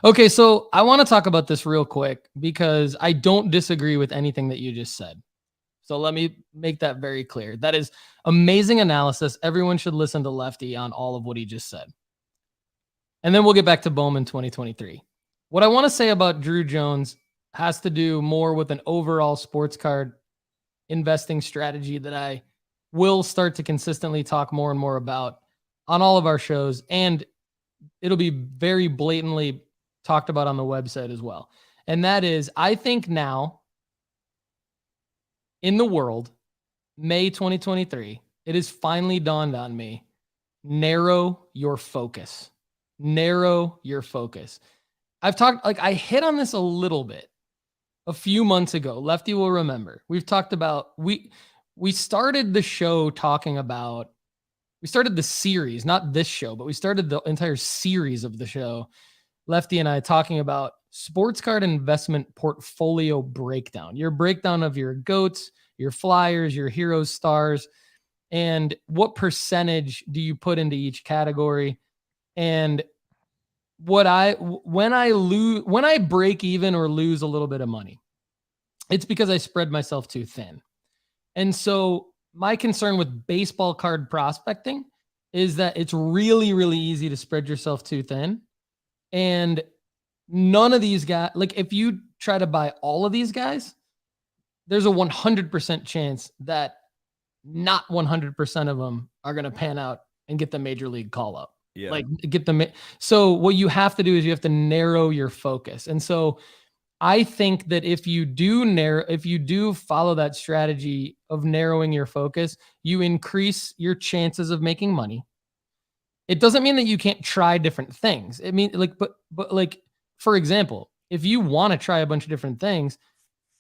Okay, so I want to talk about this real quick because I don't disagree with anything that you just said. So let me make that very clear. That is amazing analysis. Everyone should listen to Lefty on all of what he just said. And then we'll get back to Bowman 2023. What I want to say about Druw Jones has to do more with an overall sports card investing strategy that I will start to consistently talk more and more about on all of our shows. And it'll be very blatantly talked about on the website as well. And that is, I think now in the world, May 2023, it has finally dawned on me, narrow your focus. Narrow your focus. I hit on this a little bit a few months ago. Lefty will remember. We've talked about, we started the show talking about, we started the series, not this show, but we started the entire series of the show, Lefty and I, talking about sports card investment portfolio breakdown, your breakdown of your GOATs, your flyers, your heroes, stars, and what percentage do you put into each category. And when I break even or lose a little bit of money, it's because I spread myself too thin. And so my concern with baseball card prospecting is that it's really, really easy to spread yourself too thin. And none of these guys, like, if you try to buy all of these guys, there's a 100% chance that not 100% of them are going to pan out and get the major league call up. Yeah. Like, so what you have to do is you have to narrow your focus. And so I think that if you do follow that strategy of narrowing your focus, you increase your chances of making money. It doesn't mean that you can't try different things. It means but like, for example, if you want to try a bunch of different things,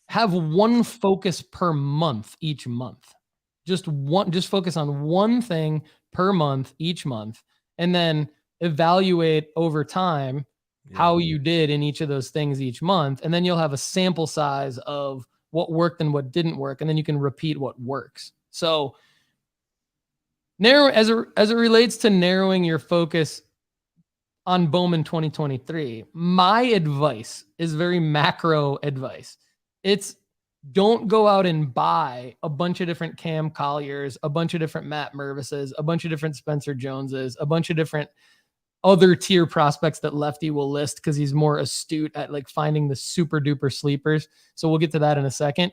have one focus per month each month. Just focus on one thing per month each month, and then evaluate over time how you did in each of those things each month. And then you'll have a sample size of what worked and what didn't work. And then you can repeat what works. So as it relates to narrowing your focus on Bowman 2023, my advice is very macro advice. It's, don't go out and buy a bunch of different Cam Colliers, a bunch of different Matt Mervises, a bunch of different Spencer Joneses, a bunch of different other tier prospects that Lefty will list because he's more astute at like finding the super duper sleepers. So we'll get to that in a second.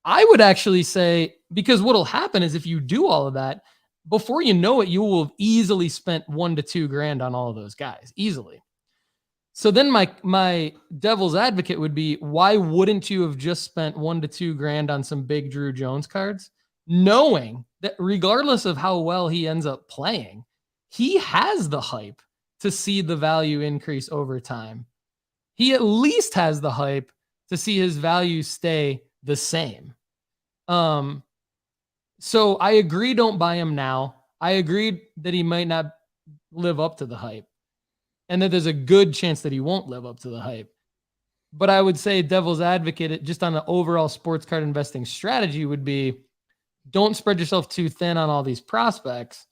I would actually say, because what'll happen is if you do all of that, before you know it, you will have easily spent $1,000 to $2,000 on all of those guys, easily. So then my devil's advocate would be, why wouldn't you have just spent $1,000 to $2,000 on some big Druw Jones cards, knowing that regardless of how well he ends up playing, he has the hype to see the value increase over time. He at least has the hype to see his value stay the same. So I agree, don't buy him now. I agreed that he might not live up to the hype, and that there's a good chance that he won't live up to the hype. But I would say devil's advocate, just on the overall sports card investing strategy, would be don't spread yourself too thin on all these prospects.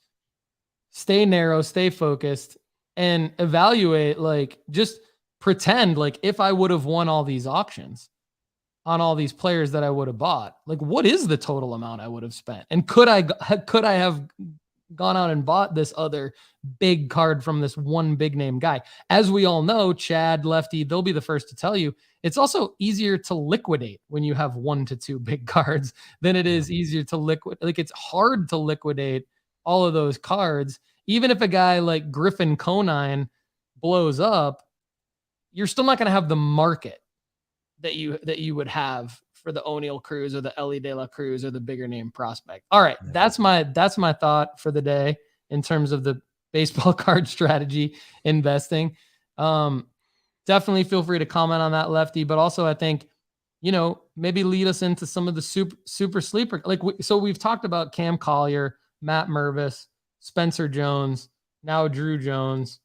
Stay narrow, stay focused, and evaluate, like, just pretend like if I would have won all these auctions on all these players that I would have bought, like, what is the total amount I would have spent? And could I have gone out and bought this other big card from this one big name guy? As we all know, Chad, Lefty, they'll be the first to tell you, it's also easier to liquidate when you have 1 to 2 big cards than it is easier to liquidate. Like, it's hard to liquidate all of those cards. Even if a guy like Griffin Conine blows up, you're still not going to have the market that you would have for the O'Neal Cruz or the Ellie De La Cruz or the bigger name prospect. All right, that's my thought for the day in terms of the baseball card strategy investing. Definitely feel free to comment on that, Lefty, but also I think, maybe lead us into some of the super sleeper. Like, so we've talked about Cam Collier, Matt Mervis, Spencer Jones, now Druw Jones.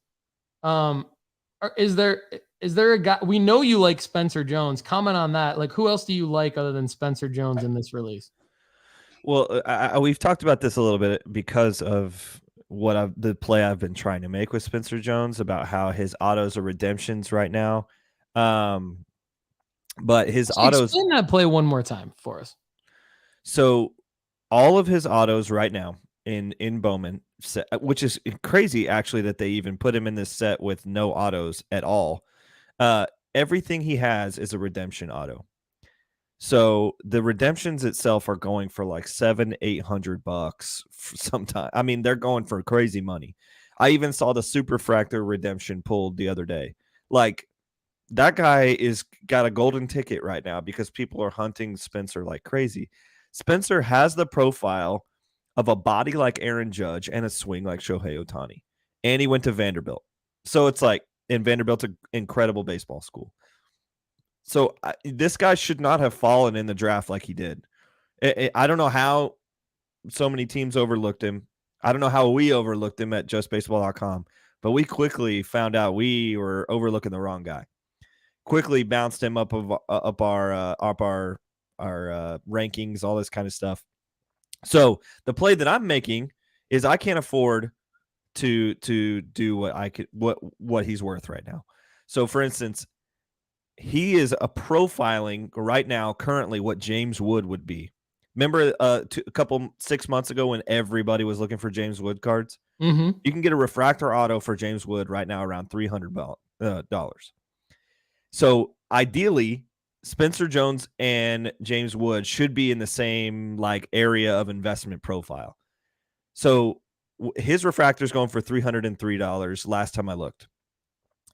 Is there a guy, we know you like Spencer Jones? Comment on that. Like, who else do you like other than Spencer Jones in this release? Well, we've talked about this a little bit because of the play I've been trying to make with Spencer Jones about how his autos are redemptions right now. But his autos. Explain that play one more time for us. So all of his autos right now in Bowman, which is crazy actually that they even put him in this set with no autos at all. Everything he has is a redemption auto. So the redemptions itself are going for like $700-800 sometime. I mean, they're going for crazy money. I even saw the Superfractor redemption pulled the other day. Like, that guy is got a golden ticket right now because people are hunting Spencer like crazy. Spencer has the profile of a body like Aaron Judge and a swing like Shohei Ohtani. And he went to Vanderbilt. So it's like, and Vanderbilt's an incredible baseball school. So this guy should not have fallen in the draft like he did. I don't know how so many teams overlooked him. I don't know how we overlooked him at justbaseball.com, but we quickly found out we were overlooking the wrong guy. Quickly bounced him up our rankings, all this kind of stuff. So the play that I'm making is I can't afford to do what he's worth right now. So for instance, he is a profiling right now currently what James Wood would be. Remember a couple 6 months ago when everybody was looking for James Wood cards? Mm-hmm. You can get a refractor auto for James Wood right now around $300. So ideally, Spencer Jones and James Wood should be in the same like area of investment profile. So his refractor is going for $303 last time I looked.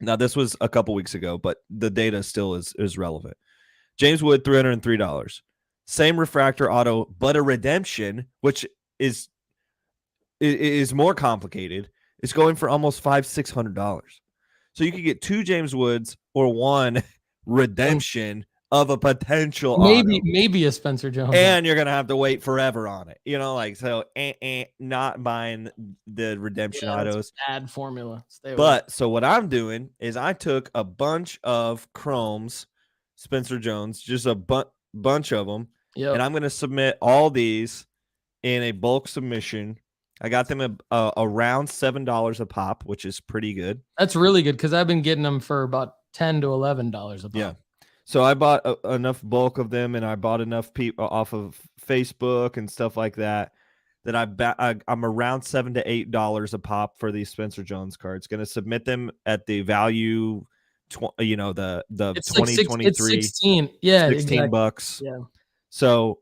Now, this was a couple weeks ago, but the data still is relevant. James Wood, $303. Same refractor auto, but a redemption, which is more complicated, is going for almost $500-600. So you could get 2 James Woods or 1 redemption of a potential auto. Maybe a Spencer Jones. And you're going to have to wait forever on it. So not buying the redemption autos. Bad formula. So what I'm doing is I took a bunch of Chromes, Spencer Jones, just a bunch of them, and I'm going to submit all these in a bulk submission. I got them around $7 a pop, which is pretty good. That's really good because I've been getting them for about $10 to $11 a pop. Yeah. So I bought enough bulk of them, and I bought enough people off of Facebook and stuff like that. That I'm around $7 to $8 a pop for these Spencer Jones cards. Going to submit them at the value, the it's 2023. It's 16. Yeah, $16. Yeah. So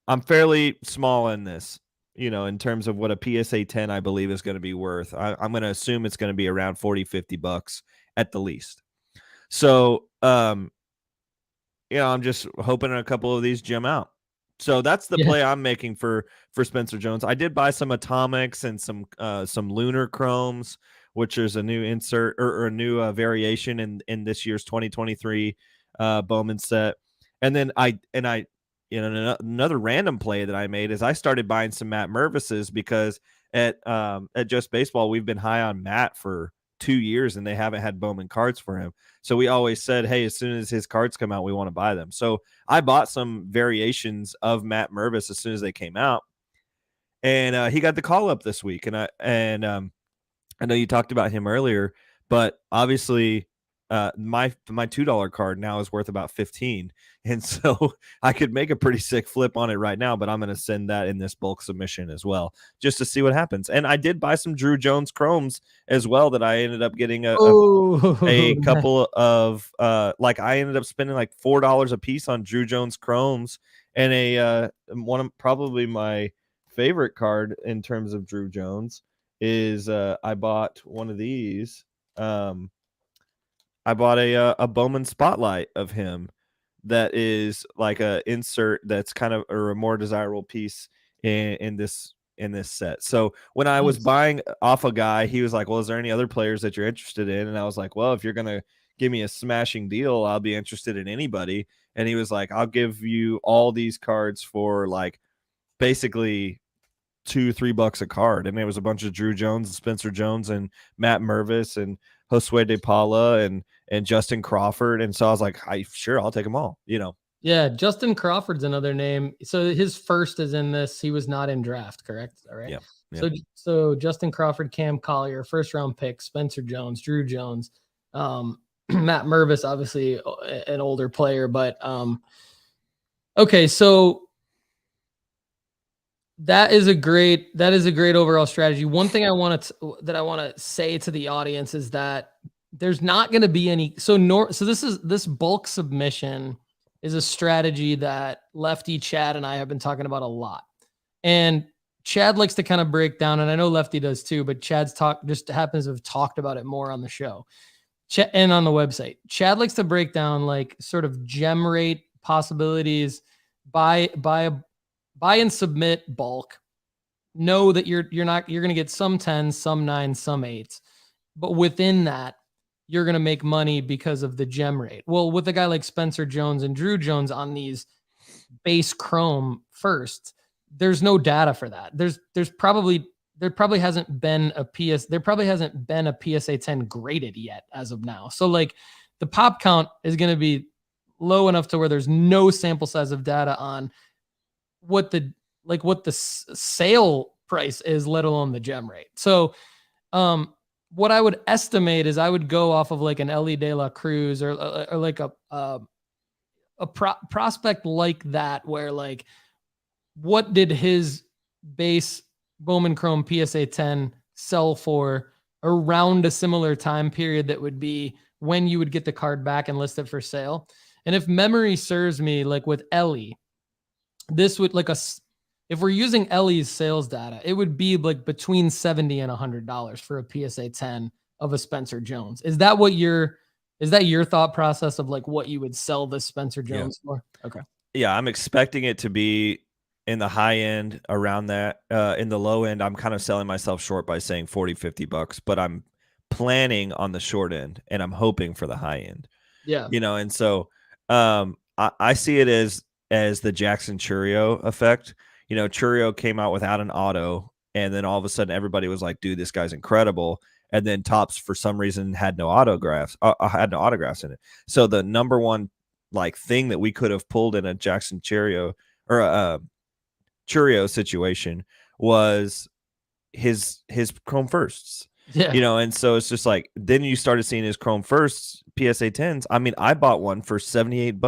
I'm fairly small in this, in terms of what a PSA 10 I believe is going to be worth. I'm going to assume it's going to be around $40-50 at the least. So I'm just hoping a couple of these gem out. So that's the play I'm making for Spencer Jones. I did buy some Atomics and some Lunar Chromes, which is a new insert or a new variation in this year's 2023 Bowman set. And then I another random play that I made is I started buying some Matt Mervises because at Just Baseball, we've been high on Matt for 2 years and they haven't had Bowman cards for him. So we always said, hey, as soon as his cards come out, we want to buy them. So I bought some variations of Matt Mervis as soon as they came out. And he got the call up this week. And I know you talked about him earlier, but obviously my $2 card now is worth about 15. And so I could make a pretty sick flip on it right now, but I'm going to send that in this bulk submission as well, just to see what happens. And I did buy some Druw Jones chromes as well that I ended up getting a couple of like I ended up spending like $4 a piece on Druw Jones chromes, and one of probably my favorite card in terms of Druw Jones is I bought one of these. I bought a Bowman Spotlight of him that is like a insert that's kind of a more desirable piece in this set. So when I was buying off a guy, he was like, well, is there any other players that you're interested in? And I was like, well, if you're going to give me a smashing deal, I'll be interested in anybody. And he was like, I'll give you all these cards for like basically $2-3 a card. And there was a bunch of Druw Jones and Spencer Jones and Matt Mervis and Josue De Paula and Justin Crawford. And so I was like, sure, I'll take them all, Yeah, Justin Crawford's another name. So his first is in this. He was not in draft, correct? All right. Yeah. So Justin Crawford, Cam Collier, first round pick, Spencer Jones, Druw Jones, Matt Mervis, obviously an older player, but okay, so that is a great overall strategy. One thing I want to say to the audience is that there's not going to be any. So this bulk submission is a strategy that Lefty, Chad, and I have been talking about a lot. And Chad likes to kind of break down, and I know Lefty does too, but Chad's just happens to have talked about it more on the show and on the website. Chad likes to break down like sort of gem rate possibilities, buy and submit bulk. Know that you're going to get some 10s, some 9s, some 8s. But within that, you're going to make money because of the gem rate. Well, with a guy like Spencer Jones and Druw Jones on these base chrome first, there's no data for that. There probably hasn't been a PSA 10 graded yet as of now. So like the pop count is going to be low enough to where there's no sample size of data on what the sale price is, let alone the gem rate. So, what I would estimate is I would go off of like an Ellie De La Cruz or like a prospect like that, where like, what did his base Bowman Chrome PSA 10 sell for around a similar time period that would be when you would get the card back and list it for sale. And if memory serves me, like with Ellie, this would if we're using Ellie's sales data, it would be like between $70 and $100 for a PSA 10 of a Spencer Jones. Is that your thought process of like what you would sell this Spencer Jones for? Okay. Yeah, I'm expecting it to be in the high end around that. In the low end, I'm kind of selling myself short by saying $40-$50, but I'm planning on the short end and I'm hoping for the high end. Yeah. And so I see it as the Jackson Churio effect. Churio came out without an auto, and then all of a sudden everybody was like, dude, this guy's incredible. And then Topps, for some reason, had no autographs in it. So the number one like thing that we could have pulled in a Jackson Churio or a Churio situation was his Chrome Firsts. Yeah. And so it's just like, then you started seeing his Chrome Firsts PSA 10s. I mean, I bought one for $78.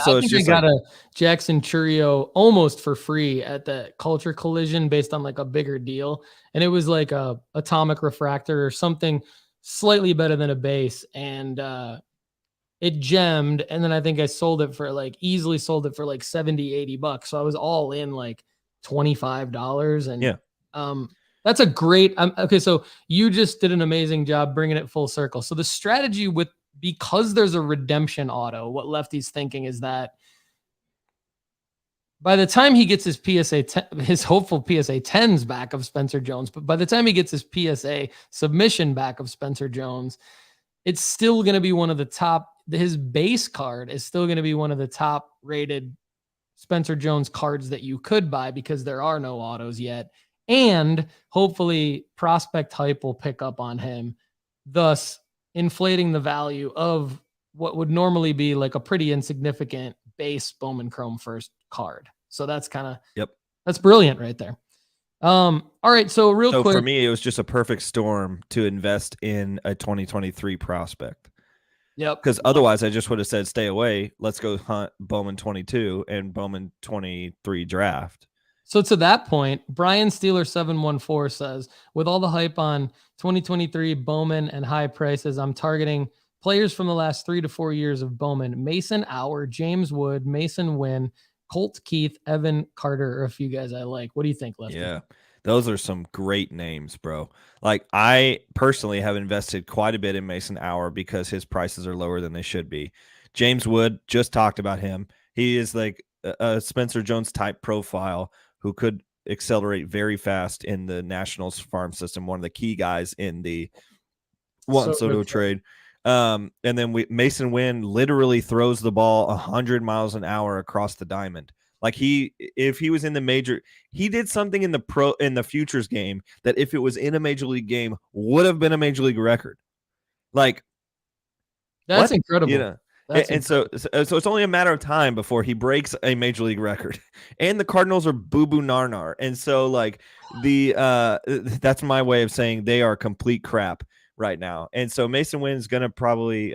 So it's just I got a Jackson Churio almost for free at the Culture Collision based on like a bigger deal. And it was like a atomic refractor or something slightly better than a base. And it gemmed. And then I think I easily sold it for like $70-$80. So I was all in like $25. And yeah. That's a great, okay. So you just did an amazing job bringing it full circle. So the strategy because there's a redemption auto, what Lefty's thinking is that by the time he gets his his hopeful PSA 10s back of Spencer Jones, but by the time he gets his PSA submission back of Spencer Jones, it's still going to be one of the top, his base card is still going to be one of the top rated Spencer Jones cards that you could buy because there are no autos yet. And hopefully prospect hype will pick up on him, thus inflating the value of what would normally be like a pretty insignificant base Bowman Chrome first card. So that's kind of, that's brilliant right there. All right. So real quick. For me, it was just a perfect storm to invest in a 2023 prospect. Yep. Because otherwise I just would have said, stay away. Let's go hunt Bowman 22 and Bowman 23 draft. So to that point, Brian Steeler 714 says, with all the hype on 2023 Bowman and high prices, I'm targeting players from the last 3 to 4 years of Bowman: Masyn Auer, James Wood, Masyn Winn, Colt Keith, Evan Carter, or a few guys I like. What do you think, Lefty? Yeah, those are some great names, bro. Like, I personally have invested quite a bit in Masyn Auer because his prices are lower than they should be. James Wood, just talked about him. He is like a Spencer Jones type profile who could accelerate very fast in the Nationals farm system, one of the key guys in the Juan Soto trade. And then Masyn Winn literally throws the ball 100 miles an hour across the diamond. Like, if he was in the major, he did something in the futures game that if it was in a major league game would have been a major league record. Like, that's incredible. You know, so it's only a matter of time before he breaks a major league record. And the Cardinals are boo-boo nar. And so, like, that's my way of saying they are complete crap right now. And so Masyn Winn is going to probably,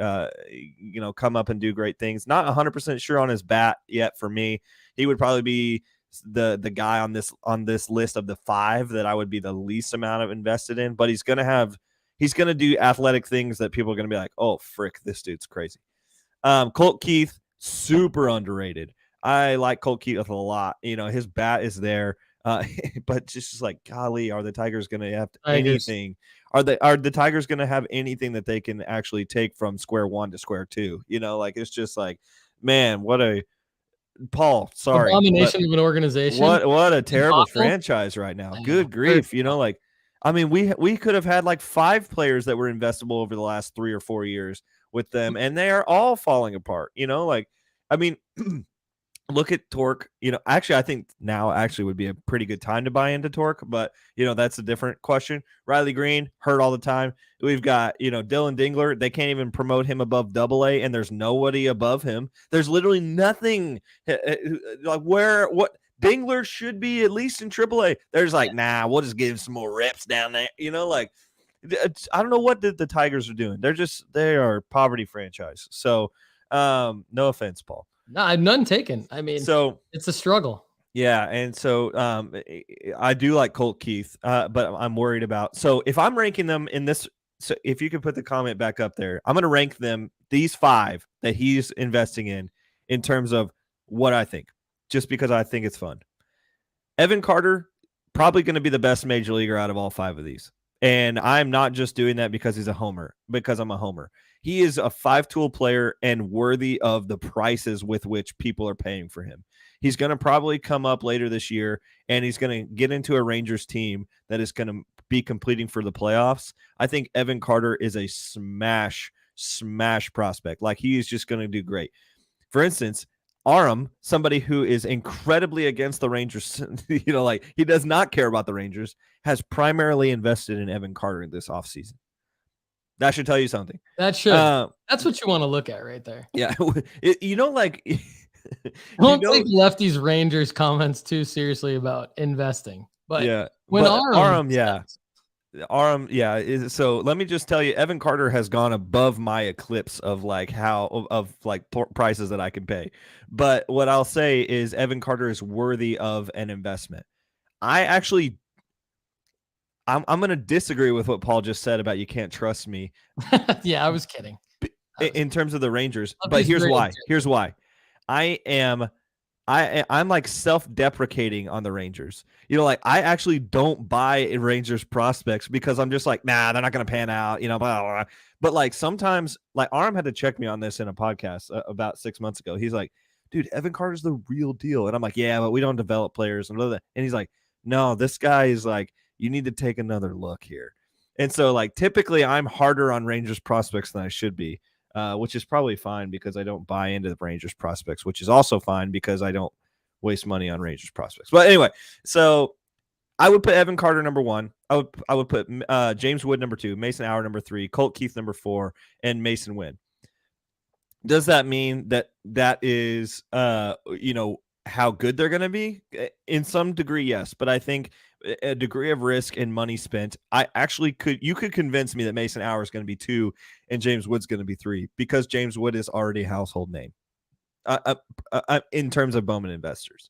come up and do great things. Not 100% sure on his bat yet for me. He would probably be the guy on this list of the 5 that I would be the least amount of invested in, but he's going to do athletic things that people are going to be like, oh, frick, this dude's crazy. Colt Keith, super underrated. I like Colt Keith a lot. His bat is there, but just like, golly, are the Tigers going to have anything? Are the Tigers going to have anything that they can actually take from square one to square two? Like, it's just like, man, what a Paul. Sorry, abomination of an organization. What a terrible franchise right now. Good grief. We could have had like 5 players that were investable over the last 3 or 4 years with them, and they are all falling apart. Look at Torque. Actually, I think now would be a pretty good time to buy into Torque, but that's a different question. Riley Green hurt all the time. We've got Dylan Dingler. They can't even promote him above AA, and there's nobody above him. There's literally nothing. Like, what Dingler should be at least in AAA. There's like, nah, we'll just give him some more reps down there. I don't know what the Tigers are doing. They are a poverty franchise. So, no offense, Paul. No, none taken. I mean, so it's a struggle. Yeah, and so I do like Colt Keith, but I'm worried about. So if I'm ranking them in this, so if you could put the comment back up there, I'm going to rank them, these 5 that he's investing in terms of what I think, just because I think it's fun. Evan Carter, probably going to be the best major leaguer out of all 5 of these. And I'm not just doing that because he's a homer, because I'm a homer. He is a 5-tool player and worthy of the prices with which people are paying for him. He's going to probably come up later this year, and he's going to get into a Rangers team that is going to be competing for the playoffs. I think Evan Carter is a smash prospect. Like, he is just going to do great. For instance, Aram, somebody who is incredibly against the Rangers, like, he does not care about the Rangers, has primarily invested in Evan Carter this offseason. That should tell you something. That should. That's what you want to look at right there. Yeah. Don't take Lefty's Rangers comments too seriously about investing. But yeah, when Aram, so let me just tell you, Evan Carter has gone above my eclipse of prices that I can pay. But what I'll say is Evan Carter is worthy of an investment. I'm going to disagree with what Paul just said about you can't trust me. Yeah, I was kidding. In terms of the Rangers, but here's why. I'm like self-deprecating on the Rangers. I actually don't buy Rangers prospects because I'm just like, nah, they're not going to pan out, blah, blah, blah. But like, sometimes, like, Aram had to check me on this in a podcast about 6 months ago. He's like, dude, Evan Carter's the real deal. And I'm like, yeah, but we don't develop players and blah, blah. And he's like, no, this guy is like, you need to take another look here. And so, like, typically I'm harder on Rangers prospects than I should be, which is probably fine because I don't buy into the Rangers prospects, which is also fine because I don't waste money on Rangers prospects. But anyway, so I would put Evan Carter number 1. I would put James Wood number 2, Mason Auer number 3, Colt Keith number 4, and Masyn Winn. Does that mean that is how good they're going to be? In some degree, yes. But I think a degree of risk and money spent, you could convince me that Masyn Auer is going to be 2 and James Wood's going to be 3 because James Wood is already a household name in terms of Bowman investors.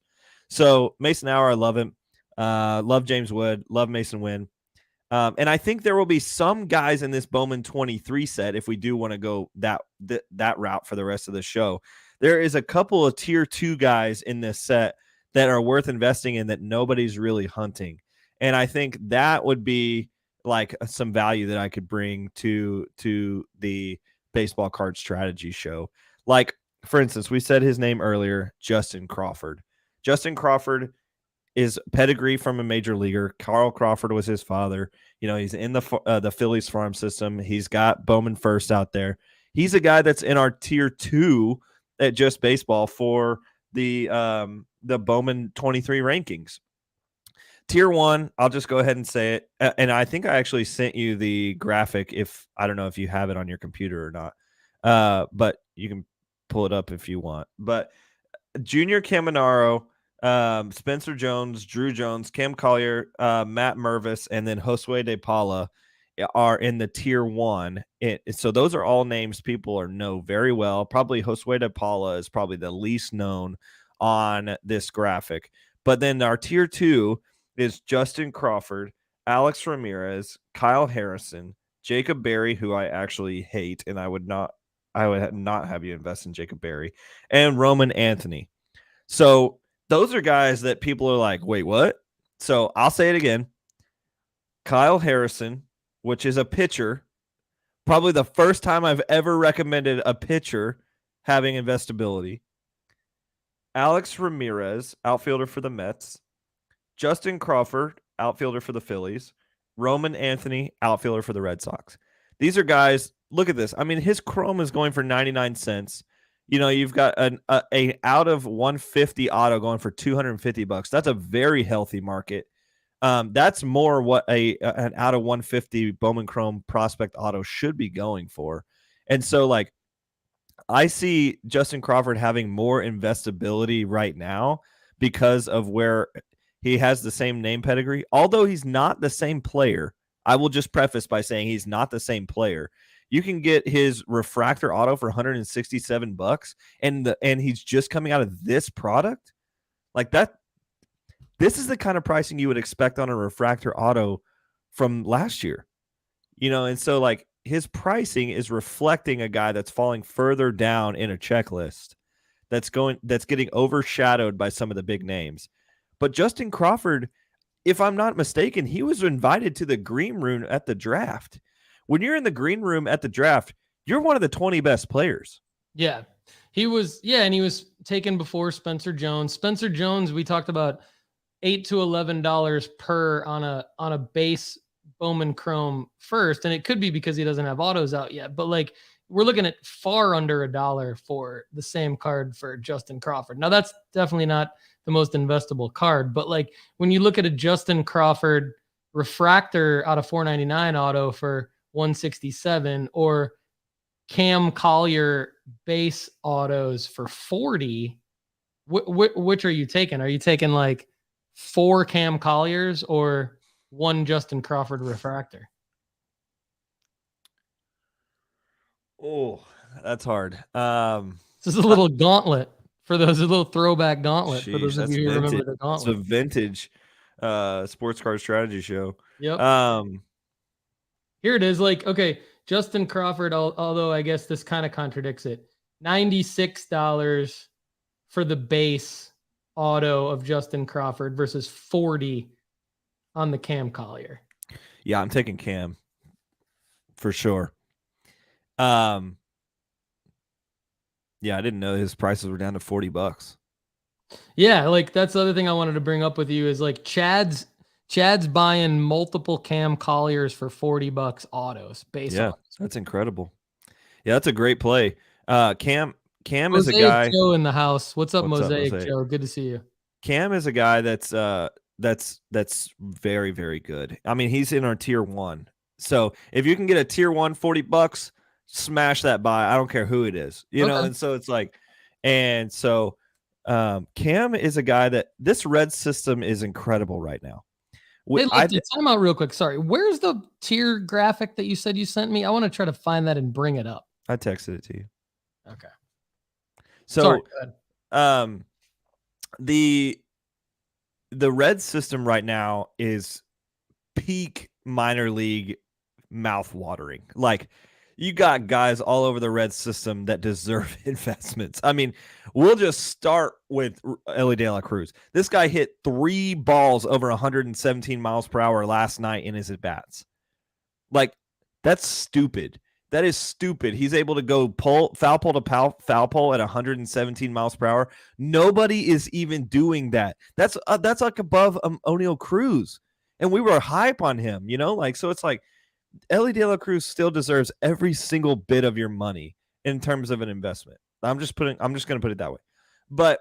So Masyn Auer, I love him. Love James Wood. Love Masyn Winn. And I think there will be some guys in this Bowman 23 set, if we do want to go that route for the rest of the show. There is a couple of tier 2 guys in this set that are worth investing in that nobody's really hunting. And I think that would be like some value that I could bring to the baseball card strategy show. Like, for instance, we said his name earlier, Justin Crawford. Justin Crawford is pedigree from a major leaguer. Carl Crawford was his father. He's in the Phillies farm system. He's got Bowman first out there. He's a guy that's in our tier 2 at Just Baseball for the Bowman 23 rankings. Tier 1, I'll just go ahead and say it. And I think I actually sent you the graphic. I don't know if you have it on your computer or not, but you can pull it up if you want. But Junior Caminero, Spencer Jones, Druw Jones, Cam Collier, Matt Mervis, and then Josue De Paula are in the tier 1. So those are all names people know very well. Probably Josue De Paula is probably the least known on this graphic. But then our tier 2 is Justin Crawford, Alex Ramirez, Kyle Harrison, Jacob Berry, who I actually hate, and I would not have you invest in Jacob Berry, and Roman Anthony. So those are guys that people are like, wait, what? So I'll say it again. Kyle Harrison, which is a pitcher, probably the first time I've ever recommended a pitcher having investability. Alex Ramirez, outfielder for the Mets. Justin Crawford, outfielder for the Phillies. Roman Anthony, outfielder for the Red Sox. These are guys, look at this. I mean, his Chrome is going for 99 cents. You've got an out of 150 auto going for $250. That's a very healthy market. That's more what an out of 150 Bowman Chrome prospect auto should be going for. And so, like, I see Justin Crawford having more investability right now because of where he has the same name pedigree. Although he's not the same player, I will just preface by saying he's not the same player. You can get his refractor auto for $167, and he's just coming out of this product like that. This is the kind of pricing you would expect on a refractor auto from last year, and so like his pricing is reflecting a guy that's falling further down in a checklist that's getting overshadowed by some of the big names. But Justin Crawford, if I'm not mistaken, he was invited to the green room at the draft. When you're in the green room at the draft, you're one of the 20 best players. Yeah, he was. Yeah, and he was taken before Spencer Jones. Spencer Jones, we talked about $8 to $11 per on a base Bowman Chrome first, and it could be because he doesn't have autos out yet. But like, we're looking at far under $1 for the same card for Justin Crawford. Now that's definitely not the most investable card, but like when you look at a Justin Crawford refractor out of 499 auto for 167 or Cam Collier base autos for 40, which are you taking? Are you taking like 4 Cam Colliers or 1 Justin Crawford refractor? Oh, that's hard. This is a little gauntlet for those, a little throwback gauntlet for those of you who remember the gauntlet. It's a vintage sports card strategy show. Yep. Here it is. Like, okay, Justin Crawford, although I guess this kind of contradicts it, $96 for the base auto of Justin Crawford versus 40 on the Cam Collier. Yeah, I'm taking Cam for sure. Yeah, I didn't know his prices were down to $40. Yeah, like that's the other thing I wanted to bring up with you is like Chad's buying multiple Cam Colliers for $40 autos base. Yeah, autos. That's incredible. Yeah, that's a great play. Cam Mosaic is a guy. Joe in the house. What's up, Mosaic Joe? Good to see you. Cam is a guy that's very, very good. I mean, he's in our tier 1. So if you can get a tier 1 $40, smash that buy. I don't care who it is, you know. And so it's like, and so Cam is a guy that this red system is incredible right now. Hey, time out real quick. Sorry. Where's the tier graphic that you said you sent me? I want to try to find that and bring it up. I texted it to you. Okay. So, sorry, go ahead. The red system right now is peak minor league mouth watering. Like, you got guys all over the red system that deserve investments. I mean, we'll just start with Ellie De La Cruz. This guy hit 3 balls over 117 miles per hour last night in his at-bats. Like, that's stupid. That is stupid. He's able to go foul pole to foul pole at 117 miles per hour. Nobody is even doing that. That's like above O'Neal Cruz. And we were hype on him, you know? Like, so it's like, Ellie De La Cruz still deserves every single bit of your money in terms of an investment. I'm just going to put it that way. But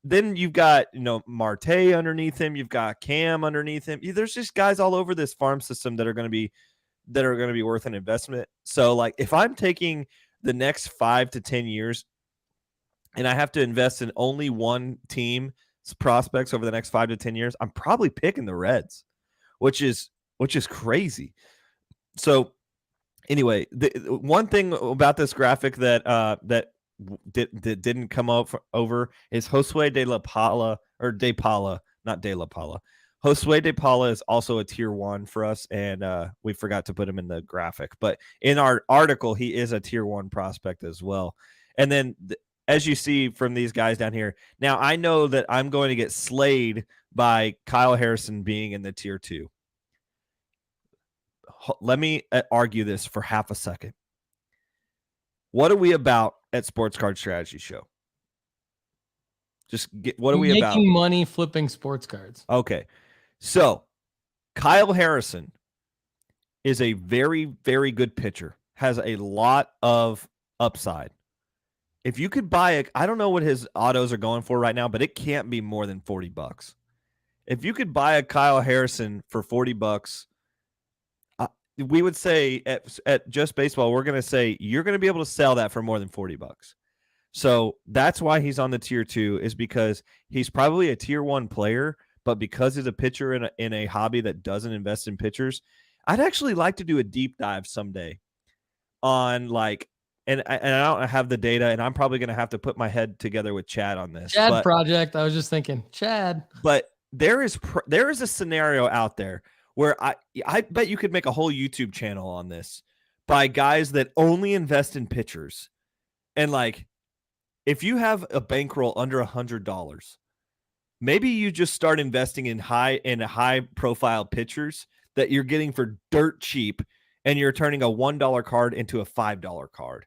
then you've got, you know, Marte underneath him. You've got Cam underneath him. There's just guys all over this farm system that are going to be worth an investment. So, like, if I'm taking the next 5 to 10 years and I have to invest in only one team's prospects over the next 5 to 10 years, I'm probably picking the Reds, which is crazy. So anyway, the one thing about this graphic that didn't come over is Josue De La Pala, or De Paula, not De La Pala. Josue De Paula is also a tier 1 for us, and we forgot to put him in the graphic. But in our article, he is a tier 1 prospect as well. And then, as you see from these guys down here, now I know that I'm going to get slayed by Kyle Harrison being in the tier 2. Let me argue this for half a second. What are we about at Sports Card Strategy Show? What are we about? Making money flipping sports cards. Okay. So Kyle Harrison is a very, very good pitcher, has a lot of upside. If you could buy I don't know what his autos are going for right now, but it can't be more than $40. If you could buy a Kyle Harrison for $40, we would say at Just Baseball, we're going to say you're going to be able to sell that for more than $40. So that's why he's on the tier 2, is because he's probably a tier 1 player, but because he's a pitcher in a hobby that doesn't invest in pitchers, I'd actually like to do a deep dive someday on, like, and I don't have the data, and I'm probably going to have to put my head together with Chad on this. Chad project. I was just thinking, Chad. But there is a scenario out there where I bet you could make a whole YouTube channel on this by guys that only invest in pitchers. And, like, if you have a bankroll under $100, maybe you just start investing in high profile pitchers that you're getting for dirt cheap, and you're turning a $1 card into a $5 card.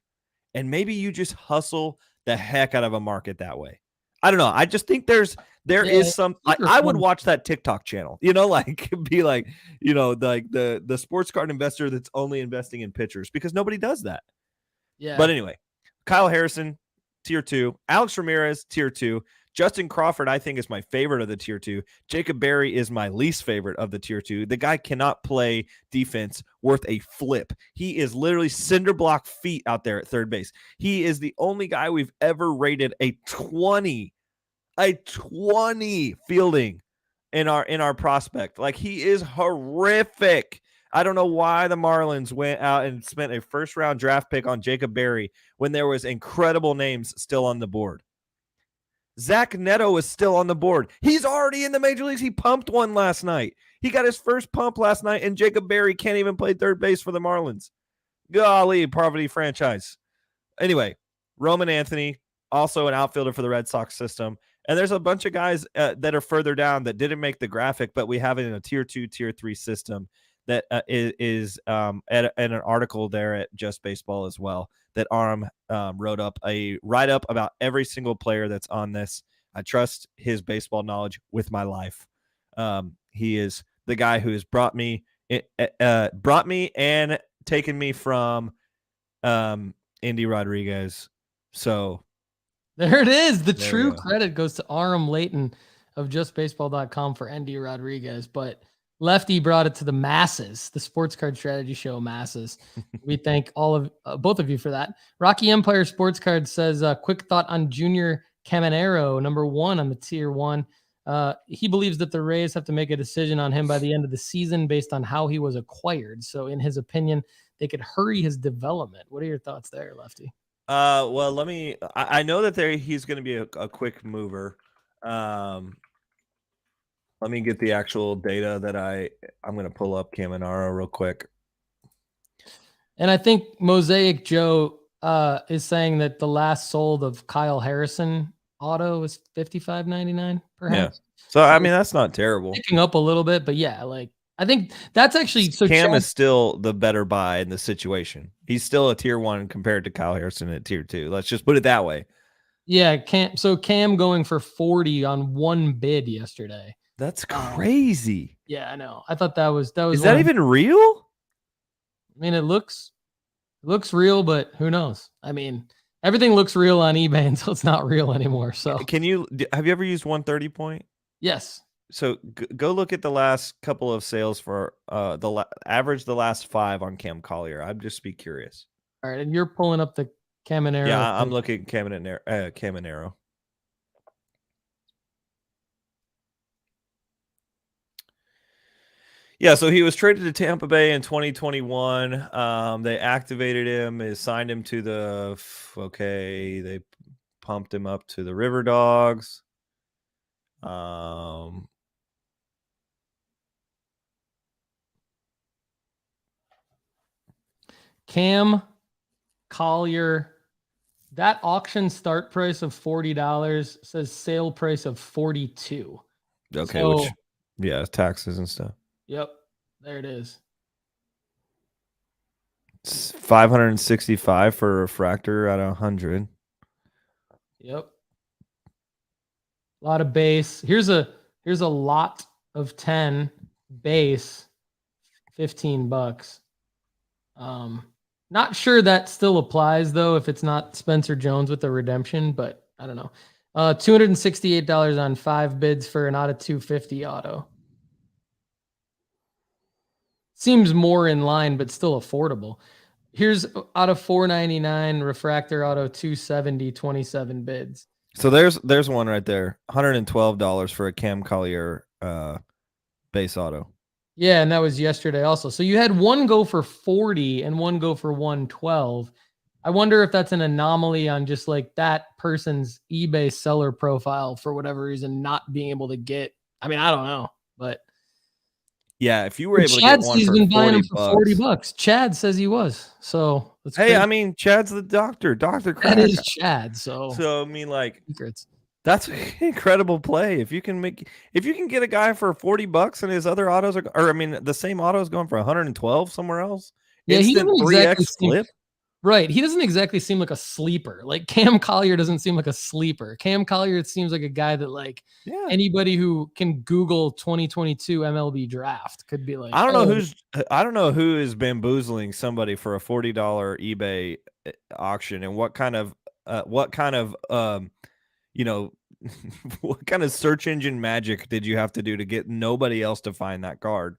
And maybe you just hustle the heck out of a market that way. I don't know. I just think there is some. I would watch that TikTok channel, you know, like, be like, you know, like the sports card investor that's only investing in pitchers, because nobody does that. Yeah. But anyway, Kyle Harrison, tier 2. Alex Ramirez, tier 2. Justin Crawford, I think, is my favorite of the tier 2. Jacob Berry is my least favorite of the tier 2. The guy cannot play defense worth a flip. He is literally cinder block feet out there at third base. He is the only guy we've ever rated a 20 fielding in our prospect. Like, he is horrific. I don't know why the Marlins went out and spent a first-round draft pick on Jacob Berry when there was incredible names still on the board. Zach Neto is still on the board. He's already in the major leagues. He pumped one last night. He got his first pump last night, and Jacob Berry can't even play third base for the Marlins. Golly, poverty franchise. Anyway, Roman Anthony, also an outfielder for the Red Sox system. And there's a bunch of guys that are further down that didn't make the graphic, but we have it in a tier 2, tier 3 system that is at an article there at Just Baseball as well, that Aram wrote up a write-up about every single player that's on this. I trust his baseball knowledge with my life. He is the guy who has brought me and taken me from Andy Rodriguez. So there it is. The true credit goes to Aram Layton. of justbaseball.com for Andy Rodriguez, but Lefty brought it to the masses, the Sports Card Strategy Show masses. We thank all of both of you for that. Rocky Empire Sports Card says, quick thought on Junior Caminero, number 1 on the tier 1. He believes that the Rays have to make a decision on him by the end of the season based on how he was acquired. So in his opinion, they could hurry his development. What are your thoughts there, Lefty? Well, I know that he's going to be a quick mover. Let me get the actual data that I'm going to pull up Caminero real quick. And I think Mosaic Joe is saying that the last sold of Kyle Harrison auto was $55.99 perhaps. Yeah. So I mean, that's not terrible. Picking up a little bit, but yeah, like I think that's actually so. Cam is still the better buy in the situation. He's still a tier 1 compared to Kyle Harrison at tier 2. Let's just put it that way. Yeah, Cam going for 40 on one bid yesterday. That's crazy. Yeah, I know. I thought that was. Is that even real? I mean, it looks real, but who knows? I mean, everything looks real on eBay until it's not real anymore. So, have you ever used 130 point? Yes. So go look at the last couple of sales for average the last 5 on Cam Collier. I'd just be curious. All right, and you're pulling up the Caminero. Yeah, I'm looking at Caminero. Yeah, so he was traded to Tampa Bay in 2021. They activated him, signed him to they pumped him up to the River Dogs. Cam Collier, that auction start price of $40 says sale price of $42. Okay, so, taxes and stuff. Yep, there it is. It's 565 for a refractor out of 100. Yep. A lot of base. Here's a lot of 10 base, $15. Not sure that still applies though if it's not Spencer Jones with the redemption, but I don't know. $268 on 5 bids for an out of 250 auto. Seems more in line, but still affordable. Here's out of $499 refractor auto 270, 27 bids. So there's one right there. $112 for a Cam Collier base auto. Yeah, and that was yesterday also. So you had one go for 40 and one go for 112. I wonder if that's an anomaly on just like that person's eBay seller profile for whatever reason not being able to get. I mean, I don't know, but yeah, if you were able to get one for $40. Chad says he was. So hey, crazy. I mean, Chad's the doctor. Dr. Crack. That is Chad. So I mean, like secrets. That's an incredible play. If you can get a guy for $40 and his other autos the same auto is going for 112 somewhere else. Yeah, instant 3x flip. Right. He doesn't exactly seem like a sleeper. Like Cam Collier doesn't seem like a sleeper. Cam Collier seems like a guy that anybody who can Google 2022 MLB draft could be like, I don't know who is bamboozling somebody for a $40 eBay auction and what kind of what kind of search engine magic did you have to do to get nobody else to find that card?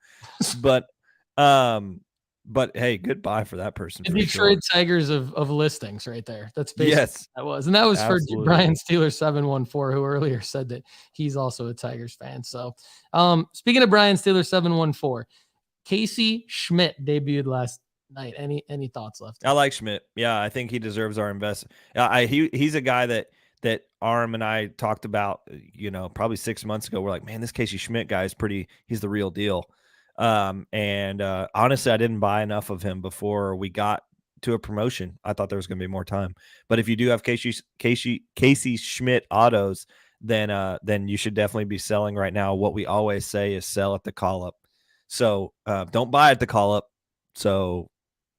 But hey, goodbye for that person. The Detroit Tigers of listings right there. That's basically what that was. And that was absolutely for Brian Steeler 714, who earlier said that he's also a Tigers fan. So speaking of Brian Steeler 714, Casey Schmidt debuted last night. Any thoughts left? I like Schmidt. Yeah, I think he deserves our investment. He's a guy that Arm and I talked about, probably 6 months ago. We're like, man, this Casey Schmidt guy is he's the real deal. Honestly, I didn't buy enough of him before we got to a promotion. I thought there was going to be more time, but if you do have Casey Schmidt autos, then you should definitely be selling right now. What we always say is sell at the call up. So, don't buy at the call up. So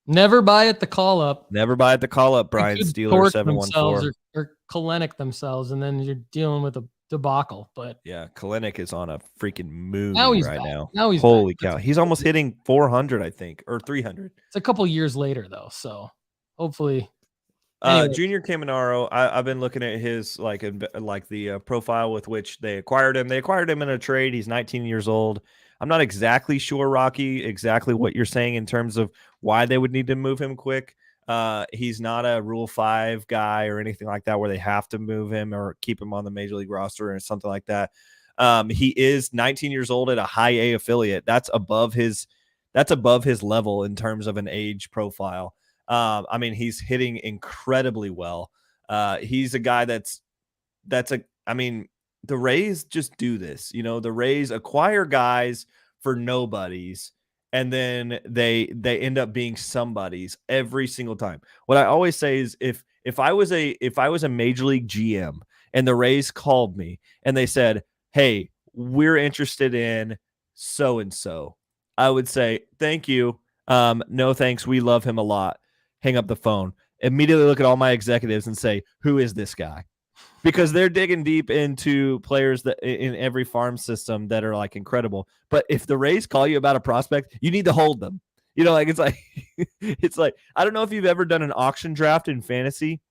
never buy at the call up. Never buy at the call up. Brian Steeler 714 or Kalenic themselves. And then you're dealing with a debacle, but yeah, Kalenic is on a freaking moon now now. He's holy cow. He's almost hitting 400, I think, or 300. It's a couple years later though, so hopefully Anyway, Junior Caminero, I've been looking at his like the profile with which they acquired him. They acquired him in a trade. He's 19 years old. I'm not exactly sure, Rocky, exactly what you're saying in terms of why they would need to move him quick. He's not a Rule 5 guy or anything like that where they have to move him or keep him on the Major League roster or something like that. He is 19 years old at a high A affiliate. That's above his level in terms of an age profile. I mean, he's hitting incredibly well. He's a guy I mean, the Rays just do this. You know, the Rays acquire guys for nobodies, and then they end up being somebodies every single time. What I always say is if I was a major league GM and the Rays called me and they said, "Hey, we're interested in so and so," I would say, "Thank you. No thanks. We love him a lot." Hang up the phone, immediately look at all my executives and say, "Who is this guy?" Because they're digging deep into players that in every farm system that are like incredible. But if the Rays call you about a prospect, you need to hold them. You know, like it's like I don't know if you've ever done an auction draft in fantasy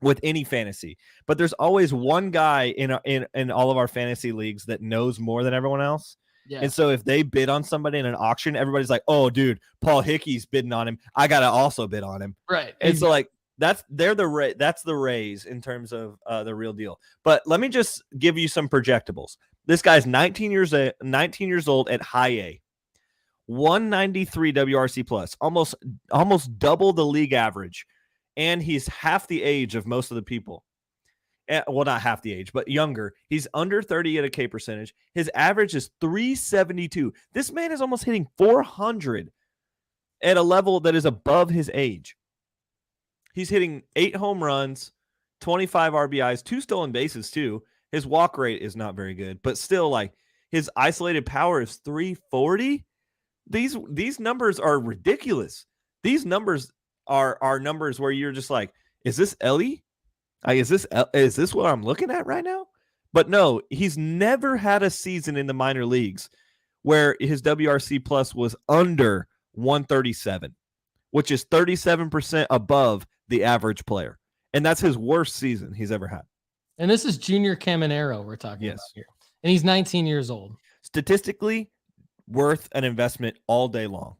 with any fantasy, but there's always one guy in all of our fantasy leagues that knows more than everyone else. yeah. And so if they bid on somebody in an auction, everybody's like, "Oh, dude, Paul Hickey's bidding on him. I gotta also bid on him." Right. And so like that's the Rays in terms of the real deal. But let me just give you some projectables. This guy's 19 years old at high A, 193 WRC plus, almost double the league average, and he's half the age of most of the people. Well, not half the age, but younger. He's under 30 at a K percentage. His average is 372. This man is almost hitting 400 at a level that is above his age. He's hitting 8 home runs, 25 RBIs, 2 stolen bases too. His walk rate is not very good, but still, like, his isolated power is 340. These numbers are ridiculous. These numbers are numbers where you're just like, is this Ellie? Is this what I'm looking at right now? But no, he's never had a season in the minor leagues where his WRC plus was under 137, which is 37% above the average player. And that's his worst season he's ever had. And this is Junior Caminero we're talking about here. And he's 19 years old. Statistically, worth an investment all day long.